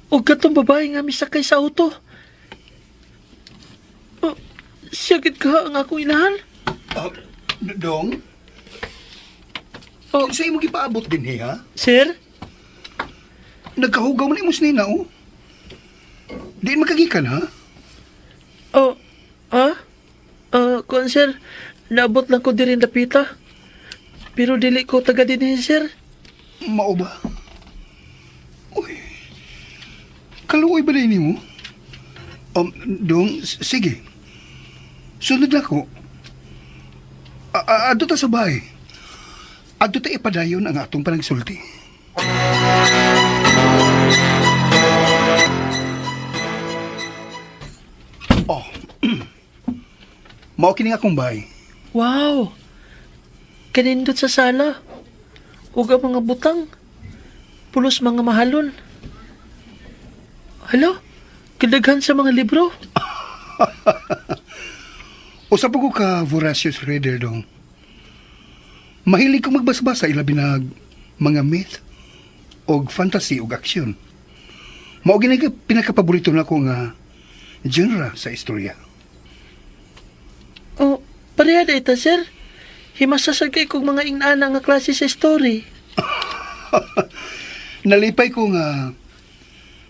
O katong babae nga misakay sa auto. Oh, siyagit ka ang akong inahan? Dong? Oh, Sa imong gipaabot din, ha? sir? Nagkahugaw man imong nina, oh. Diin makagikan, ha? Oh, kuan sir, naabot lang ko diri dapita. Pero dili ko taga din sir. Mao ba? Uy. Kaluoy ba rin mo? Dong, sige. Sunod na ko. Adto ta sa bahay. Adto ta ipadayon ang atong panagsulti. Oh. Mao kini akong bahay. Wow! Kanindot sa sala. Ug ang mga butang. Pulos mga mahalon. Hala? Kadaghan sa mga libro. Usap ko ka voracious reader, Dong. Mahilig kong magbasa-basa ilabi na mga myth o fantasy o aksyon. Mao gini pinakapaborito na ko nga genre sa istorya. Oh, pareha na ito, sir. Himasasagay kong mga inana nga klase sa story. Nalipay ko nga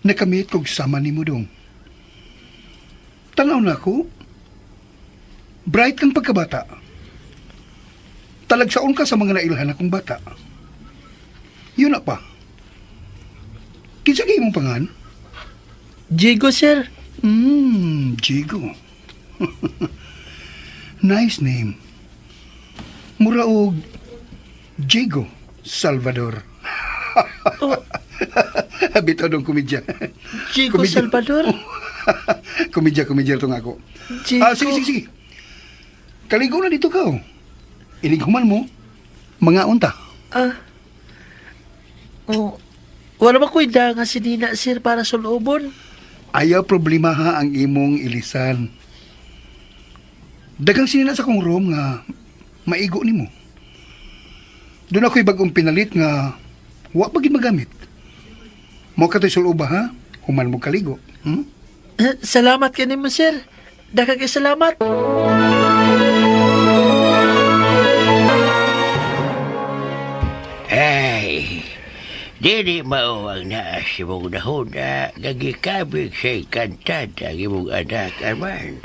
nakamit kog sama ni mo, Dong. Tanaw na ako. Bright kang pagkabata. talagsaon ka sa mga nailhan akong bata. Yun na pa. Kinsa kay imong pangan? Diego, sir. Jigo. Nice name. Mura og Diego Salvador. Bitaw dong komedya. Diego Komedya. Salvador. komedya itong ako. Diego. Sige. Kaligo na dito ka. Iniguman mo, mga unta. Wala ba ko nga si Nina, sir, para sa loobon? Ayaw problema ha ang imong ilisan. Dagang sinina sa kong room nga maigo nimo. Doon ako'y bagong pinalit nga wa pa gid magamit. Mo ka to'y suluba ha? Human mo kaligo. Salamat ka nimo, sir. Daghang salamat. Ay, dili mao ang naa si mong nahuna, gagikabig siya'y kantad ang imong anak, Armand.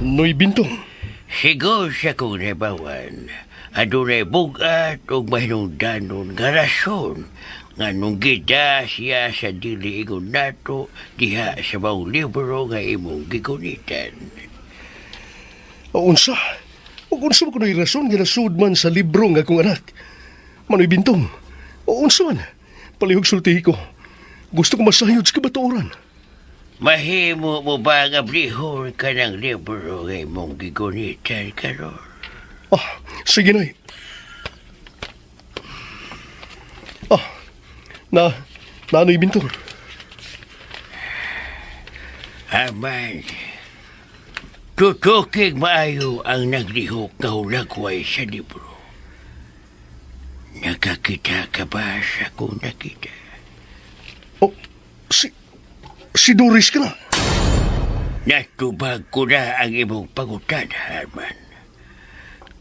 Noy Bintong. Sigo siya kong nabawan. Adunay bugat o mahinungdanon nga rason nga nung gida siya sa dili ingon nato diha sa mga libro nga imong gigunitan. Unsa? Unsa mo kuno'y rason nga nasud man sa libro nga akong anak? Manoy Bintong. Unsa man? Palihog sultihi ko. Gusto ko masayod sa kabatuoran. Mahimo mo ba nga brihon ka ng libro nga imong gigunitan karon? Sige na. Nanoy Bintong. Armand, tutukig maayo ang naglihok nga hulagway sa libro. Nakakita ka ba sa kung nakita? Si Doris ka na. Natubag ko na ang imong pangutan, Armand.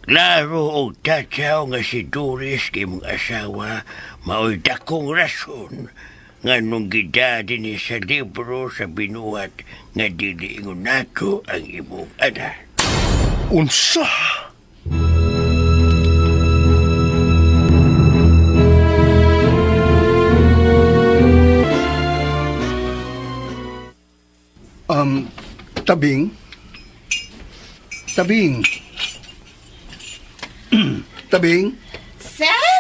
Klaro o tatsaw nga si Doris kay mong asawa mao'y dakong rason nga nung gida din sa libro sa binuhat nga dili ingon nato ang imong anak. Unsa? Tabing. Tabing. Sir?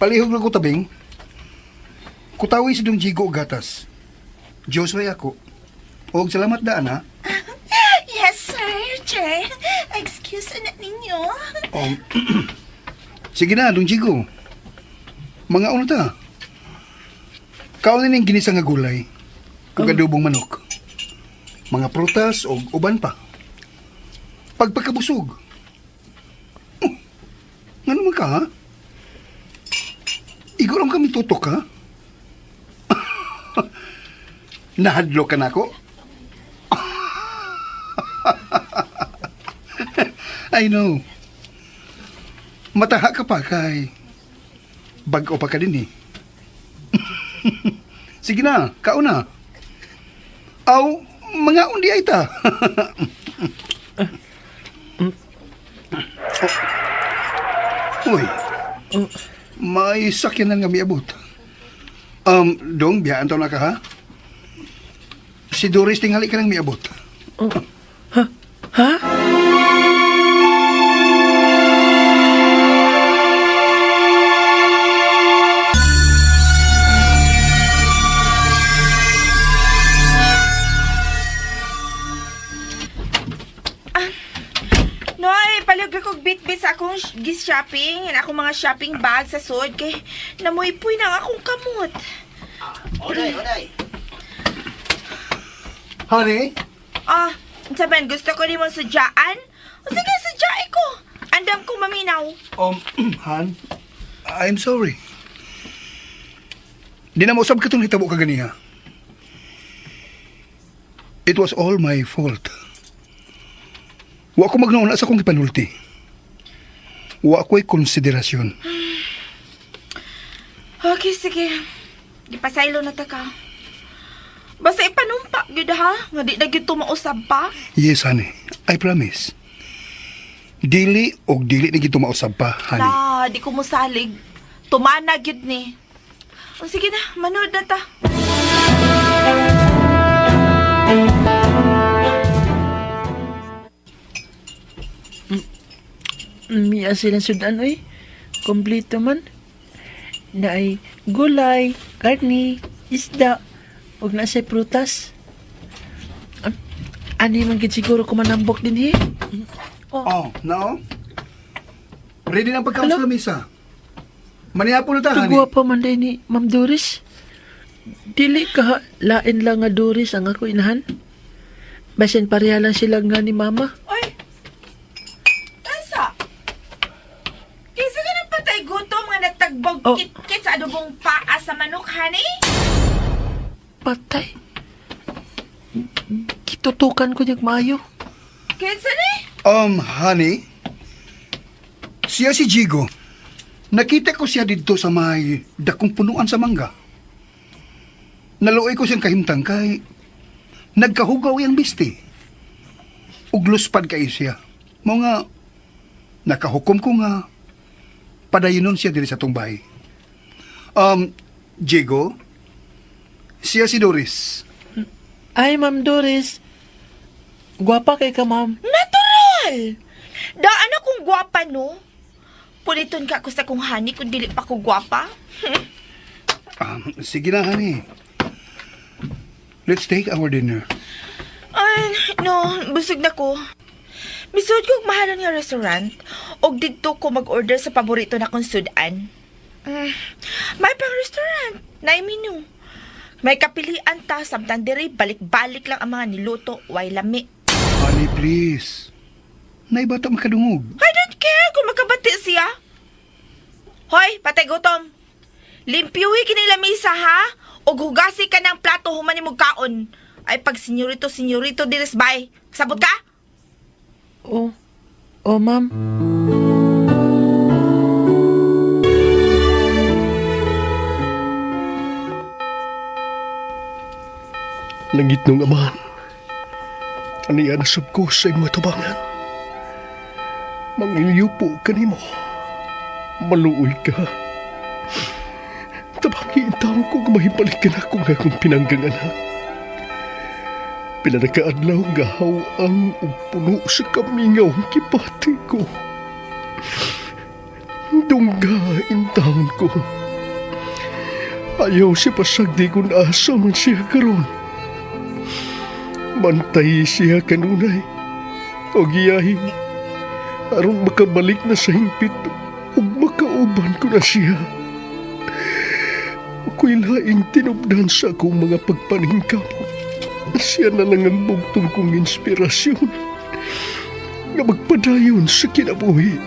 Palihog lang ko tabing. Kutawi si dong Jigo og gatas. Diyos way ako. Og salamat daan ha. Yes, sir, Jay. Excuse na ninyo. Sige na, dong Jigo. Mga ano ta? Kaon na ginisa nga gulay. Kung adobong manok. Mga prutas o uban pa. Pagpagkabusog. Nga naman ka, ha? Igo lang kami tutok, ha? Nahadlo ka na ako? I know. Mataha ka pa kay bag-o pa ka din, eh. Sige na, kaon na. Aw, mga undi ay ta. Uy, may sakyanan nga miabot. Dong, biyaan taon na ka, ha? Si Doris tingali ka nang miabot. Ha? Bitbit sa akong gis-shopping and akong mga shopping bag sa sod kay namoy-puy na akong kamot. Oday. Honey? Sabihan, gusto ko rin mong sudyaan? O sige, sudyai ko. Andam ko maminaw. Han, I'm sorry. Di na mausap ka itong hitabo ka ganiha. It was all my fault. Wa ko magnauna sa kong ipanulti. Wa ko'y konsiderasyon. Okay, sige. Ipasaylo na ta ka. Basta ipanumpa, gud ha? Nga di na gito mausab pa. Yes, honey. I promise. Dili o dili na gito mausab pa, honey. Na, di ko musalig. Tumana gyud ni. O sige na, manood na ta. Miya silang sudan, oy. Kompleto man. Na ay gulay, karni, isda, ug na say prutas. Ani man gid siguro ko manambok din, Oh, no? Ready na ang pagkaon sa lamisa. Maniapo na ta, honey. Kagwa pa man din ni Ma'am Doris. Dili ka lain lang nga Doris ang ako inahan. Basin pareha lang sila nga ni Mama. Oy! Asa? Kisa ka ng patay gutom nga nagtagbog Oh. kit-kit sa adobong paa sa manok, honey? Patay. Kitutukan ko niyag maayo. Kinsa ni? Honey? Siya si Jigo. Nakita ko siya dito sa may dakong punuan sa mangga. Naluoy ko siyang kahimtang kay nagkahugaw yung bisti. Ugluspad kayo siya. Mga nakahukom ko nga padayonon siya diri sa tumbay. Jigo? Siya si Doris. Ay, Ma'am Doris. Gwapa kay ka, Ma'am. Natural! Daan akong gwapa, no? Puliton ka ko sa kong honey kung dili pa ko gwapa. Sige na, honey. Let's take our dinner. Ay, no, busog na ko. Misod kong mahalan nga restaurant o dito ko mag-order sa paborito na kong sudan. May pang restaurant, na menu. May kapilian ta, samtang diri, balik-balik lang ang mga niluto, way lami. Honey, please. Naibata makadungog. I don't care kung magkabati siya. Hoy, patay gutom. Limpyuhi kini lamisa, ha? O hugasi ka ng plato human ni kaon. Ay pag senyorito diris bay. Sabot ka? Oh, Ma'am. Langit nung amahan. Aniya na sab ko sa iyong matubangan. Mangilyo po kanimo. Maluoy ka. Tabangi ang taong ko mahibalik ka na kung akong pinanggang anak. Pila na kaadlaw gahaw ang puno sa kamingaw ang kipati ko. Dungga ang taon ko. Ayaw siya pasagdi kung asa man siya karon. Bantay siya kanunay. O giyahin. Aron makabalik na sa hingpit o makauban ko na siya. Ako'y laing tinubdan sa akong mga pagpaningkamot. Siya na lang ang bugtong kong inspirasyon na magpadayon sa kinabuhi.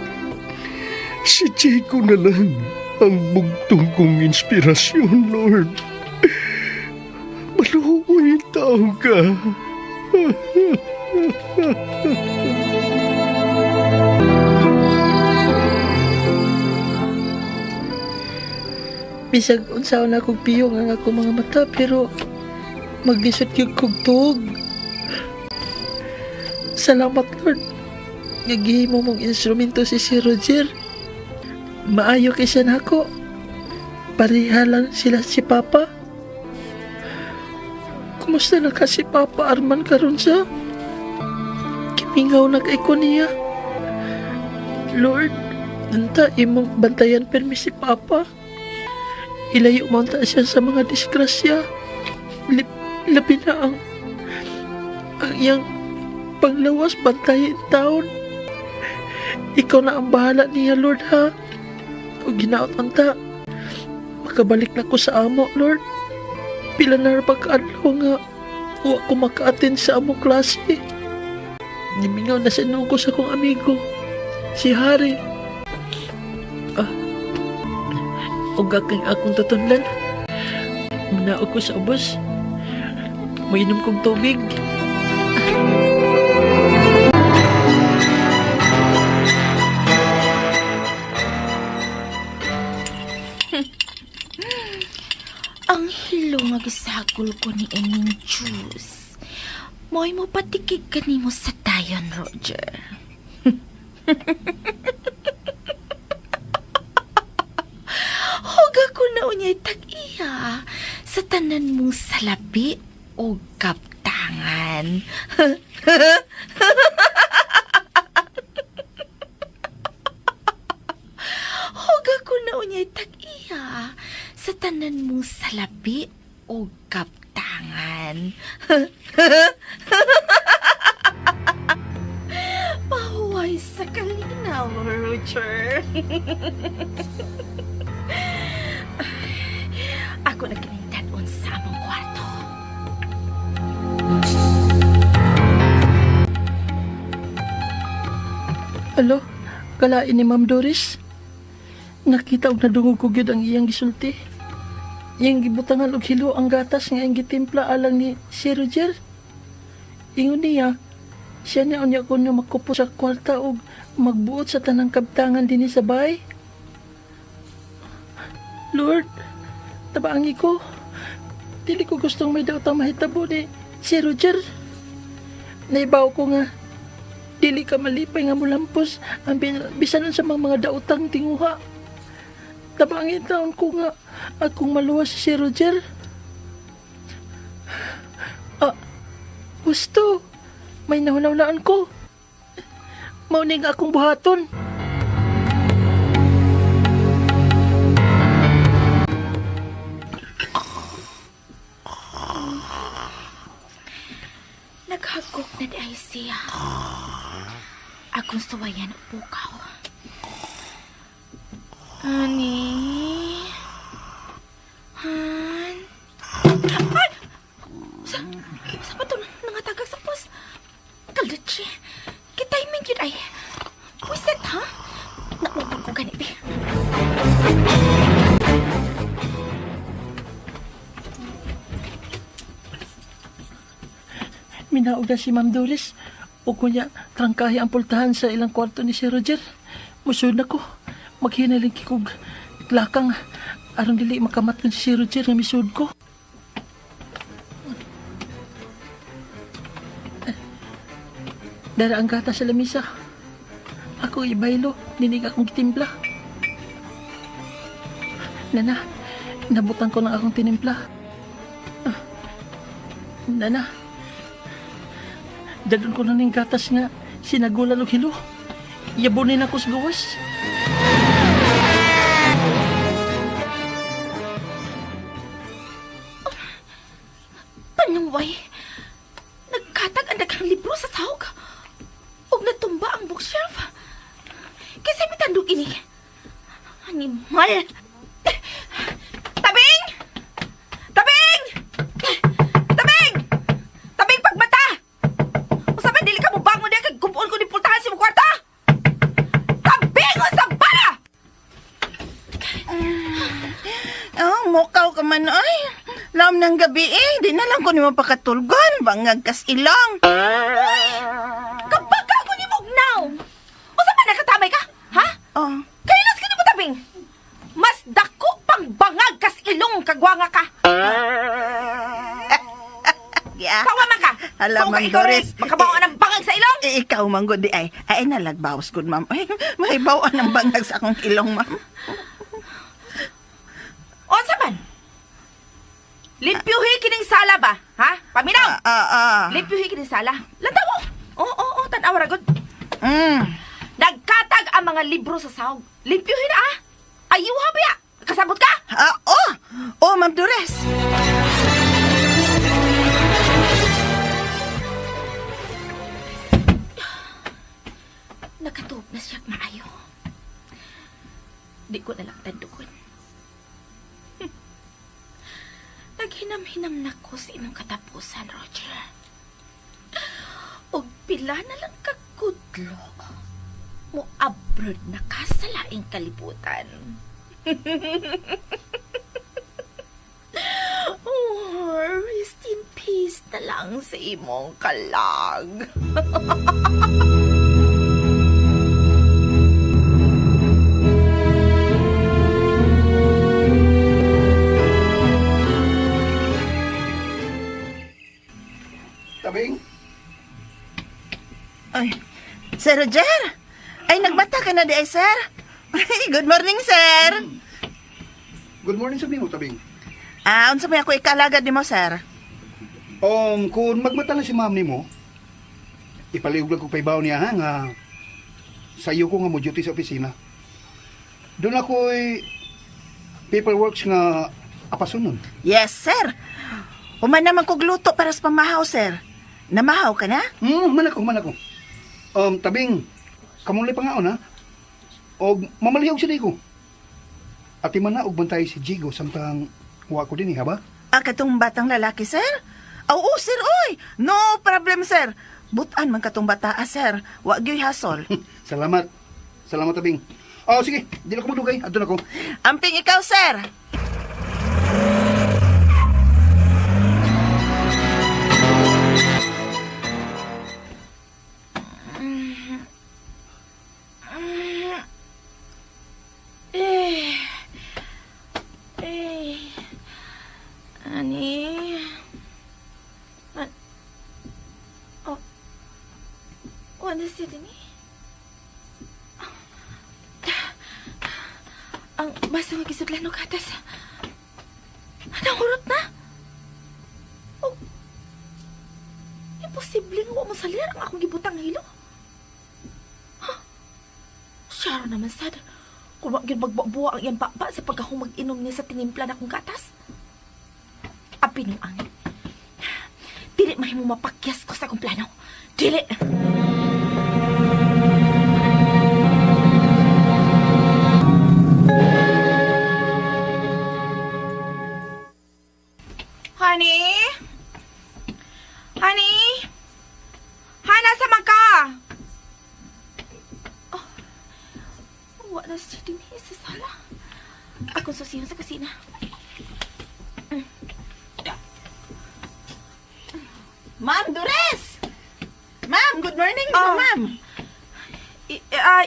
Si Chico na lang ang bugtong kong inspirasyon, Lord. Maluoy tao ka. Bisag unsaon na kog piyong ang ako mga mata pero maglisod gyud kog tuog. Salamat Lord. Nga gihimo mong instrumento si Roger. Maayo kay siya nako. Pareha lang sila si Papa. Kumusta na ka si Papa Arman karon sa? Kimingaw na kay ko niya. Lord, nanta imong bantayan permi si Papa. Ilayo mo ta siya sa mga disgrasya. Labi na ang iyang panglawas bantayin taon. Ikaw na ang bahala niya, Lord, ha? O ginaot man ta. Makabalik na ko sa amo, Lord. Pila na pagkaadlaw nga huwag ko maka-attend sa among klase. Nimingaw na sinong ko sa kong amigo, si Harry. Huwag akong tutunlan. Manaog ko sa ubos. Mainom kong tubig. Ang hilo nga gisagol ko ni ining juice. Mo'y mo patikig kanimo sa dayon, Roger. Huwag ako na unya'y tag-iya sa tanan mong salapi o kaptangan. Huwag ako na unya'y tag-iya sa tanan mong salapi o kaptangan. Pahuway sa kalinaw, Roger. Ako na kinahingdan sa among kwarto. Alo, kalain ni Ma'am Doris. Nakita og nadungog ko gyud ang iyang gisulti. Iyang gibutangan og hilo ang gatas nga iyang gitimpla alang ni si Roger. Ingon niya, siya niya unya ko na makupo sa kwarta og magbuot sa tanang kabtangan dinhi sa bahay. Lord, tabaangi ko. Dili ko gustong may daotang mahitabo ni si Roger. Naibaw ko nga, dili ka malipay nga mulampos ang bisanon sa mga daotang tinguha. Tabangin taon ko nga akong maluwas si Roger. Gusto. May nahunaunaan ko. Mauning akong buhaton. Naghagok na di ay siya. Akong suwayan ang pukaw. Honey? Han? Ay! Sa ba ito nangatagag sa pos? Kaldachi. Kitay man yun ay. Wiset, ha? Nakumpang ko ganit eh. Minaog na si Ma'am Doris. O kunya, trangkahi ang pultahan sa ilang kwarto ni si Roger. Musod na ko. Maghinaling kikog lakang aron dili makamatkan si Roger nga misud ko. Dara ang gata sa lamisa. Ako ibaylo, dinig akong gitimpla. Nana, nabutan ko lang akong tinimpla. Nana, dagan ko na ning gatas nga sinagulan og hilo. Yabunin ako sa gawas. Panungway, nagkatag ang daghang libro sa sahog. Ug natumba ang bookshelf. Kasi may tandog ini. Animal! Tabing! Tabing! Tabing! Tabing pagbata! Usapan dili ka mo bang mo diya kay gubon ko ni pultahan si mo kwarta! Tabing o sa bala! Mukaw ka man ay. Lam ng gabi eh. Di na lang ko ni mapakatulgon. Bangag kas ilang. Kapag ako ni Mugnaw! Usapan nakatamay ka? Ha? Oh. Kailas ka na mo tabing! Mas dako pang bangag kas ilong kagwanga ka! Yeah. Pawaman ka! Alam, Kung ka Ma'am ikaw Doris. rin, makabawaan ng bangag sa ilong! Ikaw, manggod di ay. Ay, nalagbawas ko, ma'am. Ay, may bawaan ng bangag sa akong ilong, ma'am. O saman? Limpyuhi kining sala ba? Ha? Paminaw! Limpyuhi kining sala. Lantaw! Oo, tanaw ragod. Nagkatag ang mga libro sa sahog. Limpyuhi na Ayuha ba ya? Kasabot ka? Ma'am Doris. Nakatuog na siya maayo. Di ko nalang tandugon. Naghinam-hinam na ko sa imong katapusan, Roger. O pila na lang kagudlo. Mo abroad na ka sa laing kalibutan. Rest in peace na lang sa imong kalag. Tabing? Ay, Sir Roger, Ay, nagmata ka na di ay, sir? Good morning, sir. Good morning sa mo, tabing. Unsa may ako ikalagad ni mo, sir? Kung magmata na si ma'am ni mo, ipaliog lang ko pa ibaw niya ha, nga sayo ko nga mo duty sa opisina. Doon ako'y paperworks nga apasunon. Yes, sir. Human naman kog luto para sa pamahaw, sir. Namahaw ka na? Man ako. Tabing, kamunlay pa nga ha? O mamalihog siya ko. At man na, og bantay si Jigo, samtang huwa ko din ha ba? Katong batang lalaki, sir? Oo, sir, oy. No problem, sir. Butan man katong bata, sir. Wa gyoy hasol. Salamat, tabing. Sige, di na ko madugay, adun ako. Amping ikaw, sir. Ani? What is it, Ani? Ang basta magisudlan ng gatas. Nangurot na? Oh, imposible nga mo salir ang akong gibutang hilo. Siyaro naman, sad. Kung wag yun magbabuwa ang iyang baba sa pagkahong mag-inom niya sa tinimpla na kong gatas. Apinuang. Dili mahimo mapakyas ko sa akong plano. Dili! Honey? Honey? Hana, sama ka! Oh, wala siya din sa sala. Ako susiyon sa kusina. Ma'am Dores! Ma'am, good morning, ma'am.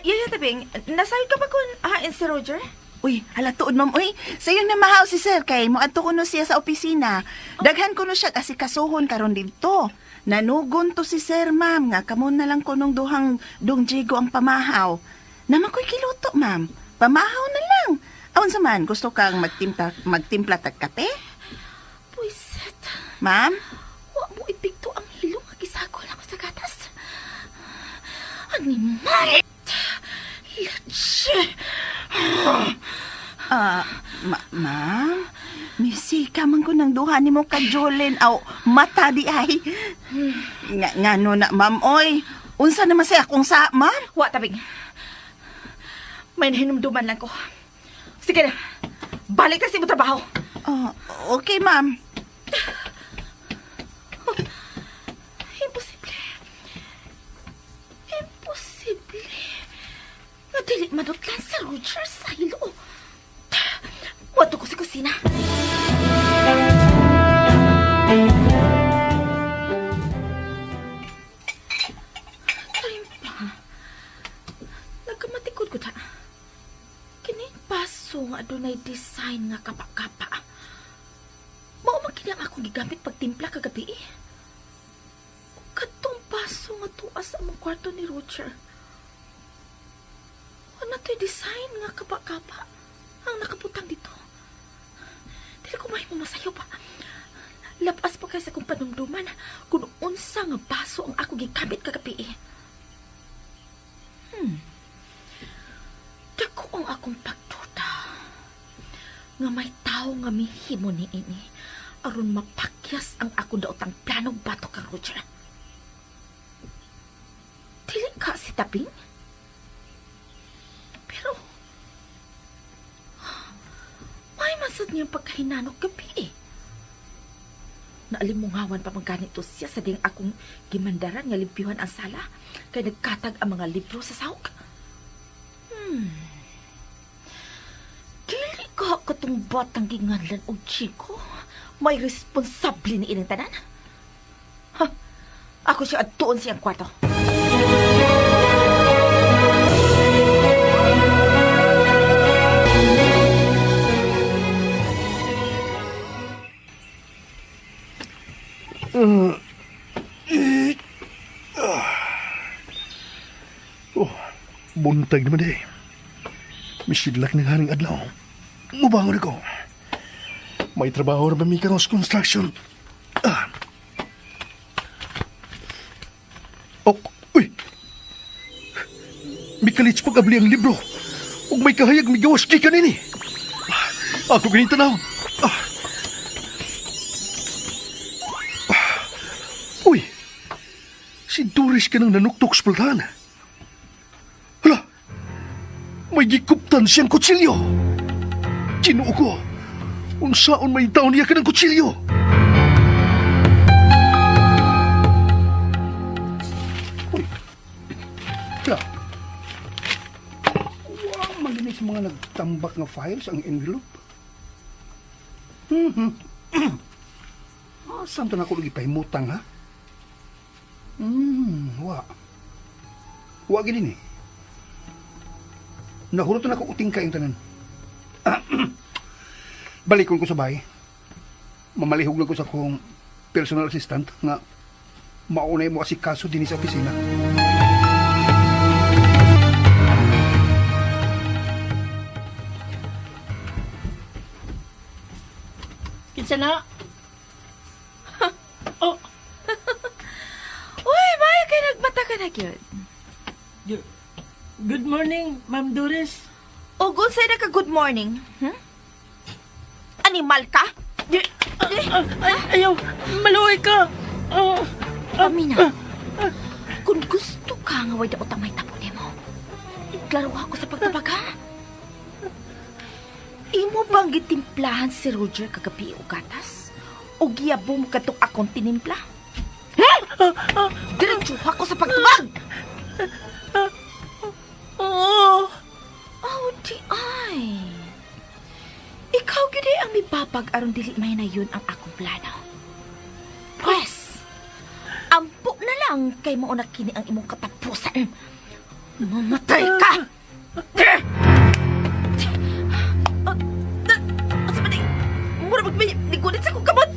Yaya Tabing, nasayod ka ba kung hain si Roger? Uy, halatuod, ma'am. Uy, sayo na mahaw si sir kay moadto ko no siya sa opisina. Daghan ko no siya kasi kasuhon karon dito. Nanugon to si sir, ma'am, nga kamo na lang ko nung duhang dungjigo ang pamahaw. Naman ko'y kiluto, ma'am. Pamahaw na lang. Awan sa man, gusto kang magtimpla tag kape? Puiset. Ma'am? Wa mo ipigto ang hilong nga gisagol ako sa gatas. Animal! Leche! Ma'am? Misika man ko ng duha ni mo ka Jolene. Aw, mata di ay. Nga no na, ma'am, oy. Unsa naman siya kung sa, ma'am? Wa, Tabing. May nahinumduman lang ko. Sige na, balik na sa iyong trabaho. Okay, ma'am. Imposible. Madili madutlan sa Roger sa hilo. Wato ko sa kusina. Kalimpa. Nagkamatikod ko ta. Kining paso nga adunay design nga kapa-kapa. Mao man kini ang akong gigamit pagtimpla kagabi. Katong paso nga tuas sa among kwarto ni Roger. Ano to'y design nga kapa-kapa ang nakaputang dito. Dili ko mahimo masayo pa. Lapas pa kay sa kong panumduman kung unsa nga baso ang ako gigamit kagabi. Dako ang akong pagduda nga may tao nga mihimo ni ini aron mapakyas ang ako daotang planong bato kang Roger. Dili ka si Tabing? Pero may masad niyang pagkahinanok gabi. Naalimungawan pa man ganito siya sa ding akong gimandaran nga limpyuhan ang sala kay nagkatag ang mga libro sa sahog. Dili ka katong batang ginganlan o chiko. May responsable ni ilang tanan. Ako siya atuon siyang kwarto. Buntag naman eh. Misidlak ng haring adlaw. Mubangon ako. May trabaho na ba may karos construction? Oh, uy! May kalits pag-abli ang libro. Huwag may kahayag, may gawas di ka nini. Ako ganito na. Uy! Si Doris ka nang nanuktok sa pultahan. Hala! May gikuptan siyang kutsilyo. Ginoo ko. Unsaon may taon niya ka ng kutsilyo. Uy! Hala! Wow, magaling sa mga nagtambak na files ang envelope. Saan to na ako lagi pahimutang, ha? Wa gini ni. Nahulot na ako uting kayong tanan. Balikon ko sa bahay. Mamalihog lang ko sa akong personal assistant nga maunay mo kasi kaso din sa opisina. Kinsa na? Oh, Uy, Maya, kay nagmata ka na yun. good morning, Ma'am Doris. O, gunsay na ka good morning. Animal ka? Ayaw, maluwi ka. Amina, kung gusto ka nga way daot ang may tapo mo, klaro ako sa pagtabag, ha? Imo bang gitimplahan si Roger kagabi o gatas? O giyabong katong akong tinimpla? Diretso ako sa pagtabag! Oo. Oh, di ay. Ikaw gidi ang mibabag aron dili may na yun ang akong plano. Pwes, ampo na lang kay mo na kini ang imong katapusan. Mamatay ka! Asa ba di? Mura magligunin sa kong kamot!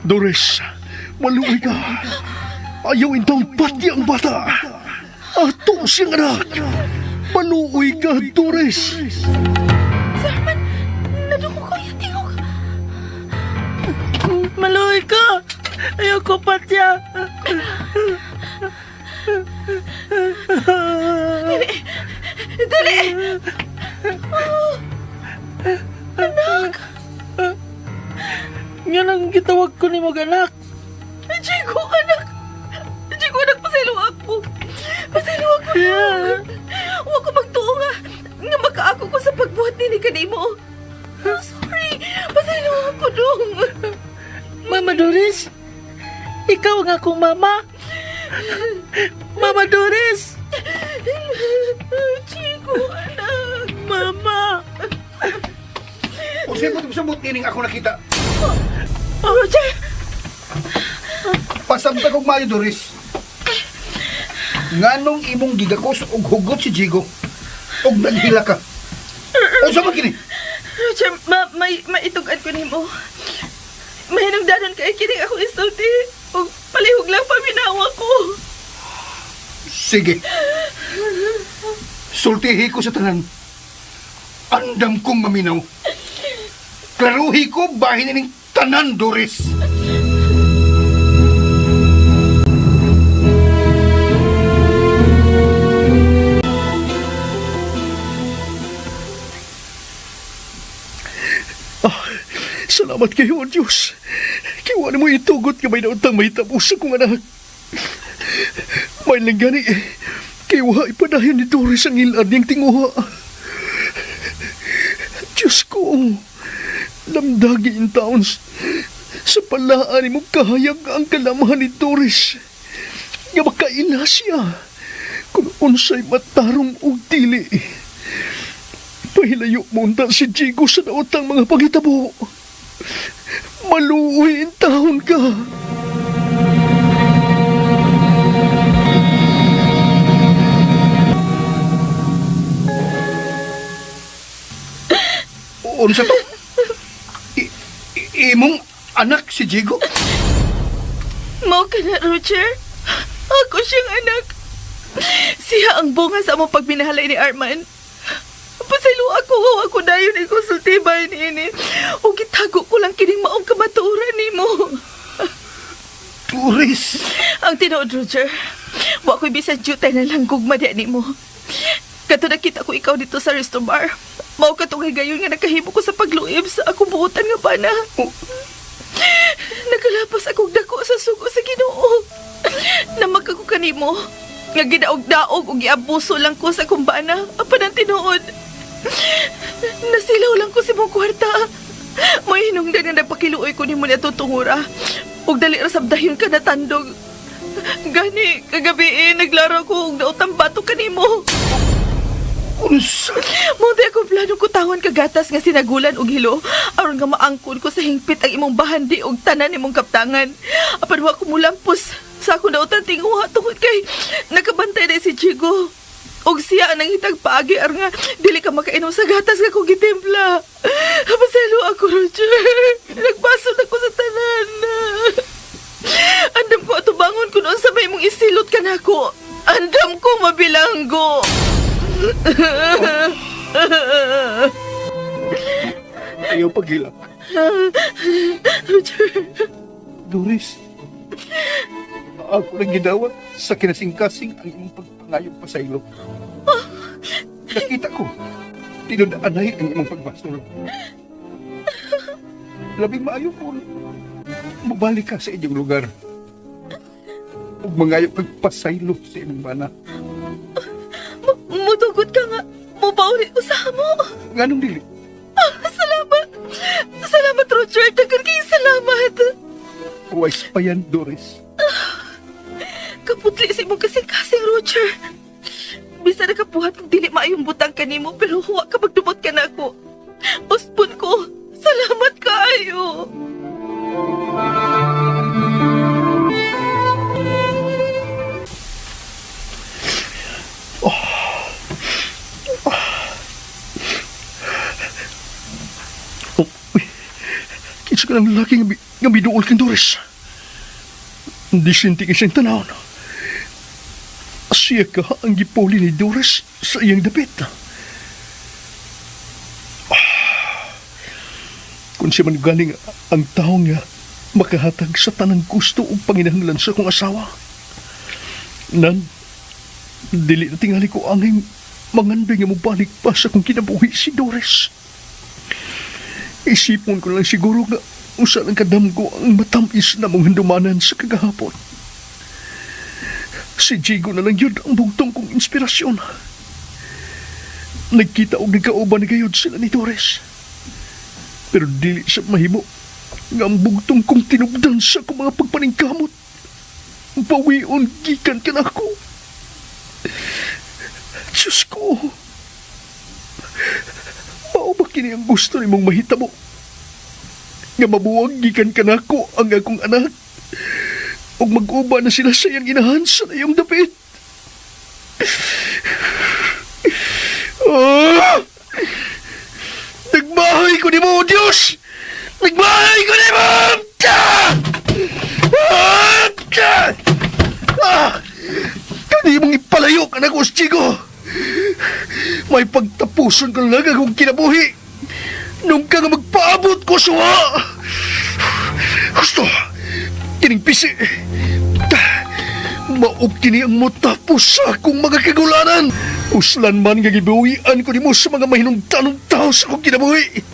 Doris, maluoy ka. Ayaw intong pati ang bata. Ato siyang anak. Maluoy ka, Doris. Sarman, naduko ko yung tingog. Maluwi ka. Ayaw ko patya. Dali! Oh, anak! Yan ang gitawag ko ni mag-anak. Chico, anak! Chico, anak, pasaylo ako. Pasaylo ako. Huwag ko magtuo nga. Nga makaako ko sa pagbuhat ni kanimo. Oh, sorry. Pasaylo ako dong. Mama Doris, ikaw ang akong mama. Mama Doris. Chico, anak. Mama. O sabot ining ako nakita. Roger! Pasabta kong Mayo, Doris. Nganong imong gigakos og hugot si Jigo. Og naghila ka. O sa makini? Roger, maitugan ko nimo. Mahinungdanon kay kining ako isulti. Og palihog lang paminawa ko. Sige. Sultihi ko sa tanan. Andam kong maminaw. Klaruhi ko bahin ining tanan, Doris. Salamat kayo, Diyos. Kiwa mo itugot ka may nautang may tapos sa kong anak. May langgani, kiwa ipadayon ni Doris ang ilan niyang tinguha. Diyos ko, lamdagi in taon sa palaan mo kahayag ang kalamahan ni Doris. Nga makaila siya kung unsay matarong og dili. Pahilayo mo unta si Jigo sa nautang mga pangitabo. Maluoy in taon ka. Unsa to? Imong anak si Jigo? Mao ka na, Roger. Ako siyang anak. Si Siya ang bunga sa among pagminahalay ni Arman. Pasaylo ako dayon ni konsultibay ni ini. O gitago ko lang kining maong kamaturan nimo. Doris! Ang tinuod, Roger. Wa ko'y bisan jutay na lang gugma di nimo. Kato nakita ko ikaw dito sa resto bar. Mao ka tong higayon nga nakahimo ko sa pagluib sa akong buutan nga bana. Nagalapas akong dako sa sugo sa Ginoo. Namag ako kanimo. Nga gidaog-daog o giabuso lang ko sa kumbana. Apan ang tinuod. Nasilaw lang ko si mong kwarta. May hinungdan nga nagpakiluoy ko ni mo niya tutungura. Ug dali ra sabdayon ka natandog. Gani, kagabi naglaro ko og daotang bato kanimo. Unsa? Munti akong plano ko tawon kagatas nga sinagulan og hilo aron nga maangkon ko sa hingpit ang imong bahandi og tanan imong kaptangan. Apan wa ko mulampos sa akong daotang tinguha tungod kay nakabantay na si Chigo. Og siya ang nangitag paagi aron nga dili ka makainom sa gatas nga kong gitimpla. Pasalo ako, Roger. Nagbaso na ko sa tanan. Andam ko ato bangon ko noon sa may mong isilot ka na ko. Andam ko mabilanggo. Ayaw paghilak. Roger. Doris, ako lang gidawat sa kinasingkasing ang imong pagpangayong pasaylo. Nakita ko, tinudaan-ay ang imong pagbasol. Labing maayo po, mabalik ka sa inyong lugar. Ug mangayo kag pasaylo sa imong bana. Mutugot ka nga. Mubawin ko sa mo. Nganong dili? Salamat. Salamat, Roger. Dagan kayo salamat. Wais pa yan, Doris. Kaputli si mong kasing-kasing, Roger. Bisa nakapuhat kung dili maayong butang kanimo pero huwa ka magdumot ka na ako. Uspon ko. Salamat kaayo. Kinsa ka ng lalaki nga biduol kang Doris. Hindi sinti ka siyang tanawon. Siya ka ang gipoli ni Doris sa iyang dapit. Kung siya man galing ang tao nga makahatag sa tanang gusto o panginahanglan sa kong asawa. Nan, dili na tingali ko anging manganday nga mabalik pa sa kong kinabuhi si Doris. Isipon ko lang siguro nga usa lang kadamgo ang matamis na mong handumanan sa kagahapon. Si Jigo na lang yun ang bugtong kong inspirasyon. Nagkita o nagkauban na gayod sila ni Doris. Pero dili siya mahimo nga ang bugtong kong tinubdan sa kong mga pagpaningkamot. Bawion gikan ka na ako. Diyos ko. Mao ba kini ang gusto ni mong mahitabo? Nga mabuwag gikan ka na ako ang akong anak. O mag-uba na sila sa iyang inahan sa iyong dapit. Nagbahay ko ni mo, Diyos! Nagbahay ko ni mo! Kani mong ipalayo ka na ko, Chigo! May pagtapuson ko lang akong kinabuhi. Nung ka nga magpaabot ko suwa. Gusto, kining pisi. Maog kini ang motapos sa akong mga kagulanan. Uslan man nga gibuwian ko ni mo sa mga mahinungtanong tao sa akong kinabuhi.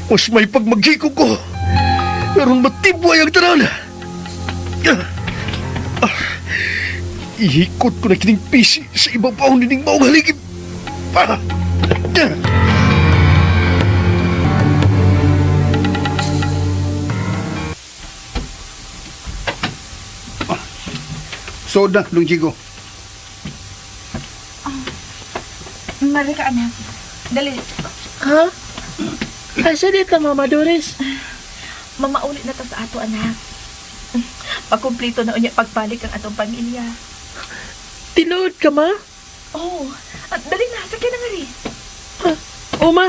Mas may pagmaghiko ko. Pero matibway ang tanan. Ihikot ko na kining pisi sa ibang paon nining maong haligid. Soda, Lung Jigo. Mari ka, anak. Dali. Ha? Asa dito, Mama Doris? Mamaulit na ta sa ato, anak. Pagkumplito na unya pagbalik ang atong pamilya. Tinuod ka, Ma? Oh, dali na. Sakyan na nga rin. Ma.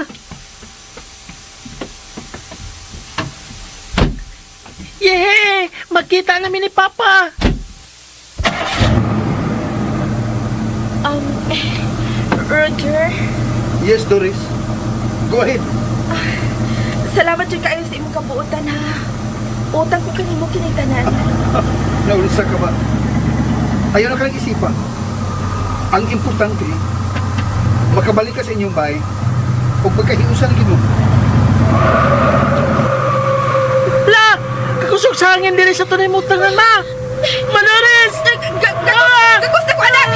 Yehey! Magkita namin ni Papa! Roger, Yes, Doris. Go ahead. salamat dyan kayo sa imong kabuotan ha. Utang ko kanimo kinitanan. Naulisa ka ba? Ayaw na kang isipan. Ang importante, makabalik ka sa inyong bahay o pagkahiusan gid mo. La! Kakusog sa hangin diri sa tunay mo tangan ma! Manoris! Kagusto ko anak!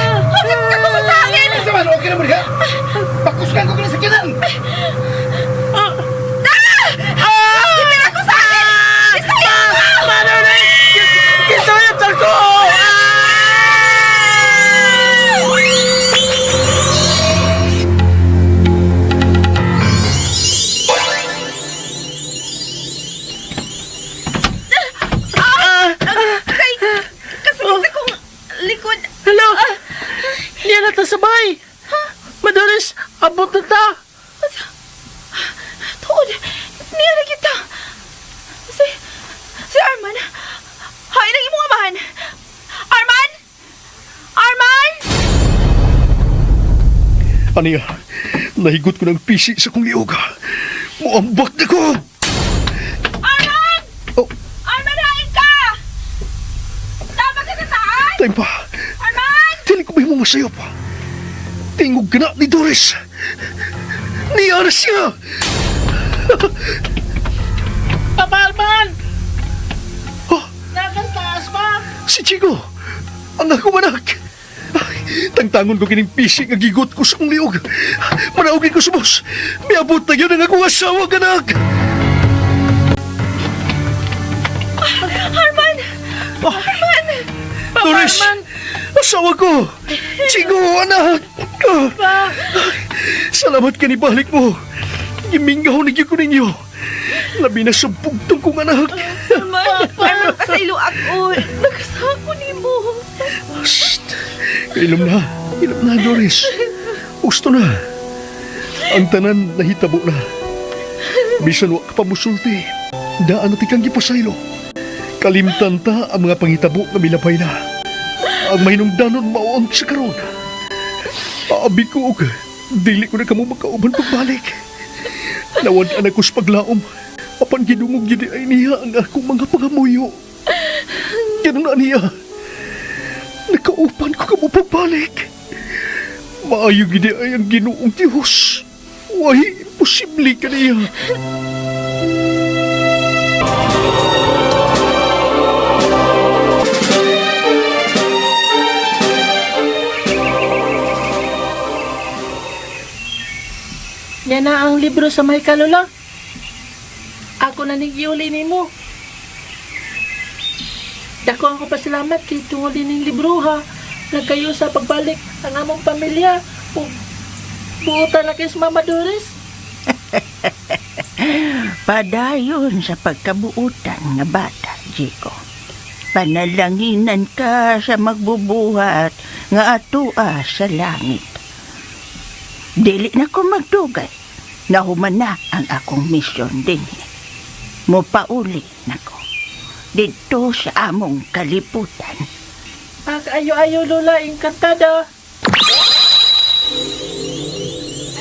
Kagusto sa akin! Sa man, okay na mo diha? Pakuskan ko sa kinan! Ibig ako sa akin! Isayang mo! Manoris! Kisayat ako! Kasakit akong likod. Hello! Hindi na ta sabay! Manoris! Abot na ta! Tuod, niya na kita. Si Arman. Hay, nang imong amahan. Arman! Arman! Aniya, nahigot ko ng pisi sa kong liog. Muambak na ko! Arman! Oh, Arman, hain ka! Tama ka sa taan! time pa. Arman! Tili ko ba yung mga sayo pa? Tingog ka na ni Doris. Niya na siya! Papa Arman! Oh, Nakastaas ba? si Chico! Ang ako manak! Ay, tangtangon ko kining pisi nga gigot ko sa kong liog. Manaugin ko sa boss. May abot na yun ang akong asawa, ganak! Arman! Arman! Doris! Asawa ko! Chico, anak! Ay, salamat ka ni balik mo. Gimingaw na ko ninyo. Labi na sa bugtong kong anak. Arman, kasaylo ako. Nagkasako ni mo. Shh! Ilom na. Ilom na, Doris. Gusto na. Ang tanan nahitabo na. Bisan wa ka pa musulti. Daan natin kang gipasaylo. Kalimtan ta ang mga pangitabo na milapay na. Ang mahinungdanon mao ang sa karon. Aabi ko og dili ko na kamo makauban pagbalik. Nawad anak ko sa paglaom. Apan gidungog gid ay niya ang akong mga pangamuyo. Ganun na niya. Nakaupan ko kamo pagbalik. Maayo gid ay ang Ginoong Dios. Why imposible ka niya. Yan na ang libro sa may kalula. Ako na nigiuli ni mo. Dako ako pasalamat kay tungod din libro ha. Nagkayo sa pagbalik ang among pamilya. Buutan na kay si Mama Doris. Padayon sa pagkabuutan nga bata, Jiko. Panalanginan ka sa magbubuhat nga atua sa langit. Dili na ko magdugay. Nahuman na ang akong misyon din. Mupauli na ko. Dito sa among kaliputan. Ayo-ayo Lola, encantada.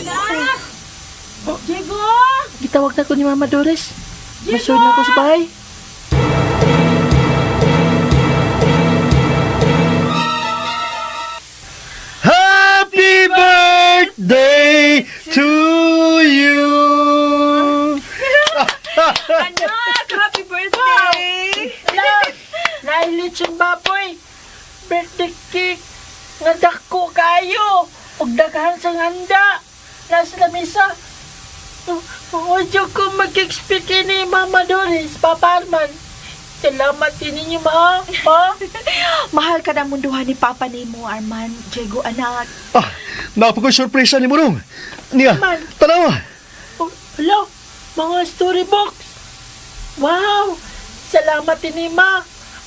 Anak! Diego! Gitawag na ko ni Mama Doris. Masunod na ko sa bahay. Happy birthday to you. Anak! Happy birthday! Nailitsong baboy. Birthday cake. Nga dako kayo. Ug daghan sa handa. Nasa lamisa. Huwag ko mag-expect ni Mama Doris, Papa Arman. Salamat din ninyo, ma. Pa? Mahal ka ng munduhan ni Papa ni mo, Arman. Diego, anak. Ah, napakoy sorpresa ni Morong. Niya, Man. tanawa. Oh, hello, mga storybox. Wow, salamat din ni Ma.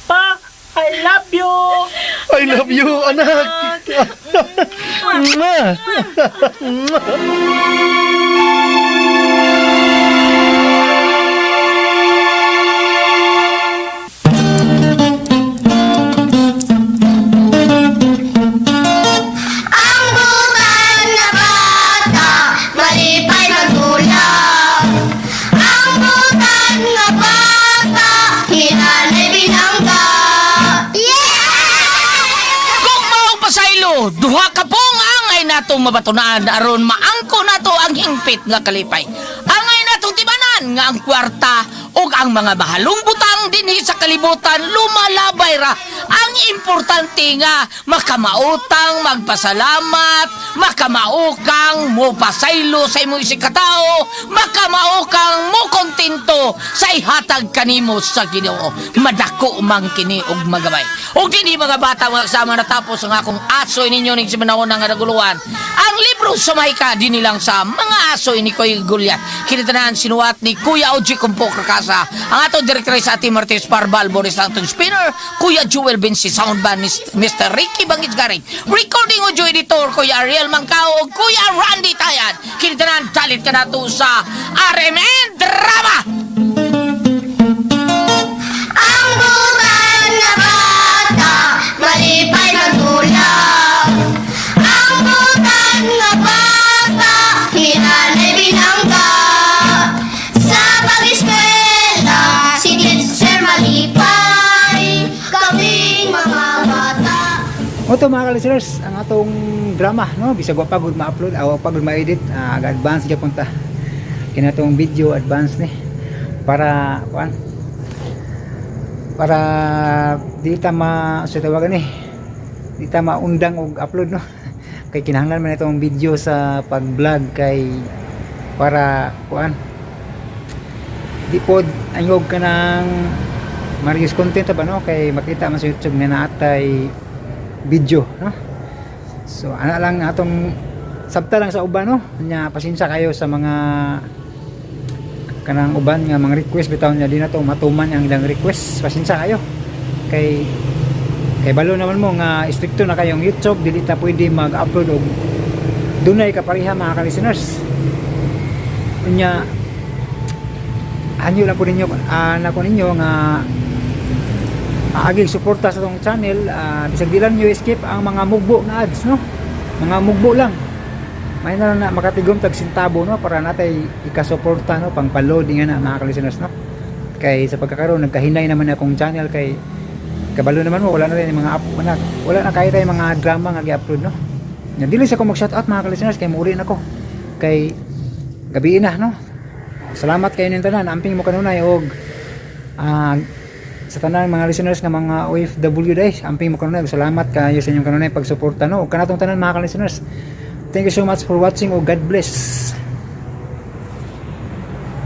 Pa, I love you. I love you, anak. Mwah. Ang butan na ba So, duha ka pong angay natong mabatunaan aron maangko nato ang hingpit nga kalipay. Angay natong tibanan nga ang kwarta ug ang mga bahalong butang dinhi sa kalibutan lumalabay ra. Ang importante nga makamautang magpasalamat, makamaukang mo pasaylo sa imong isig katao, makamaukang mo kontento sa ihatag kanimo sa Ginoo. Madako man kini og magabay. Og kini mga bata mga kasama natapos ang akong asoy ninyo ning simanahon nga naguluhan. Ang libro sumayka din nilang sa mga asoy ni Kuya Gulyat. Kinitanan sinuwat ni Kuya Oji Kumpo Kakasa. Ang atong direktor sa ating Martes Parbal, Boris Anton Spinner, Kuya Jewel Bensi Soundban, Mr. Ricky Bangis Garing. Recording audio editor, Kuya Ariel Mangkao, o Kuya Randy Tayad. Kinitanan talit ka na to sa RMN Drama! Ang butan nga bata, malipay magtulaw. Ang butan nga bata, hinanay binangga. Sa pag-eskwela, si Teacher malipay, kaming mga bata. Oto mga ka-listeners, ang atong drama, no? Bisag wa pagod ma-upload, aw pagod ma-edit, advance siya punta. Kinatong video advance ni para kuan. Para di ta sa tawagan di ta maundang og upload, no? Kay kinahanglan man itong video sa pag-vlog kay para kuan. Di pod anyog ka ng marius content ba, no? Kay makita man sa YouTube na naatay video, no? So ana lang atong sabta lang sa uban, no? Nya pasensya kayo sa mga kanang uban nga mga request bitaw nya di na to matuman ang ilang request. Pasensya kayo. Kay balo naman mo nga stricto na kayong YouTube, dili ta pwede mag-upload og dunay kapareha mga ka-listeners. Nya anyo lang po ninyo nako ninyo nga agig suporta sa tong channel, bisag di lang nyo skip ang mga mugbo nga ads, no? Mga mugbo lang. May na lang na makatigom tag sintabo, no? Para natay ikasuporta, no? Pang pa-loading na mga ka-listeners, no? Kay sa pagkakaroon nagkahinay naman akong channel kay kabalo naman mo wala na rin yung mga wala na kahit ay mga drama nga gi-upload, no? Nya dili sa ko mag-shoutout mga ka-listeners kay muuri na ko. Kay gabi na, no? Salamat kayo ning tanan, amping mo kanunay og sa tanan mga listeners nga mga OFW guys, amping mo kanunay. Salamat kayo sa inyong kanunay pagsuporta, no? Ug kanatong tanan mga ka-listeners. Thank you so much for watching. Oh, God bless.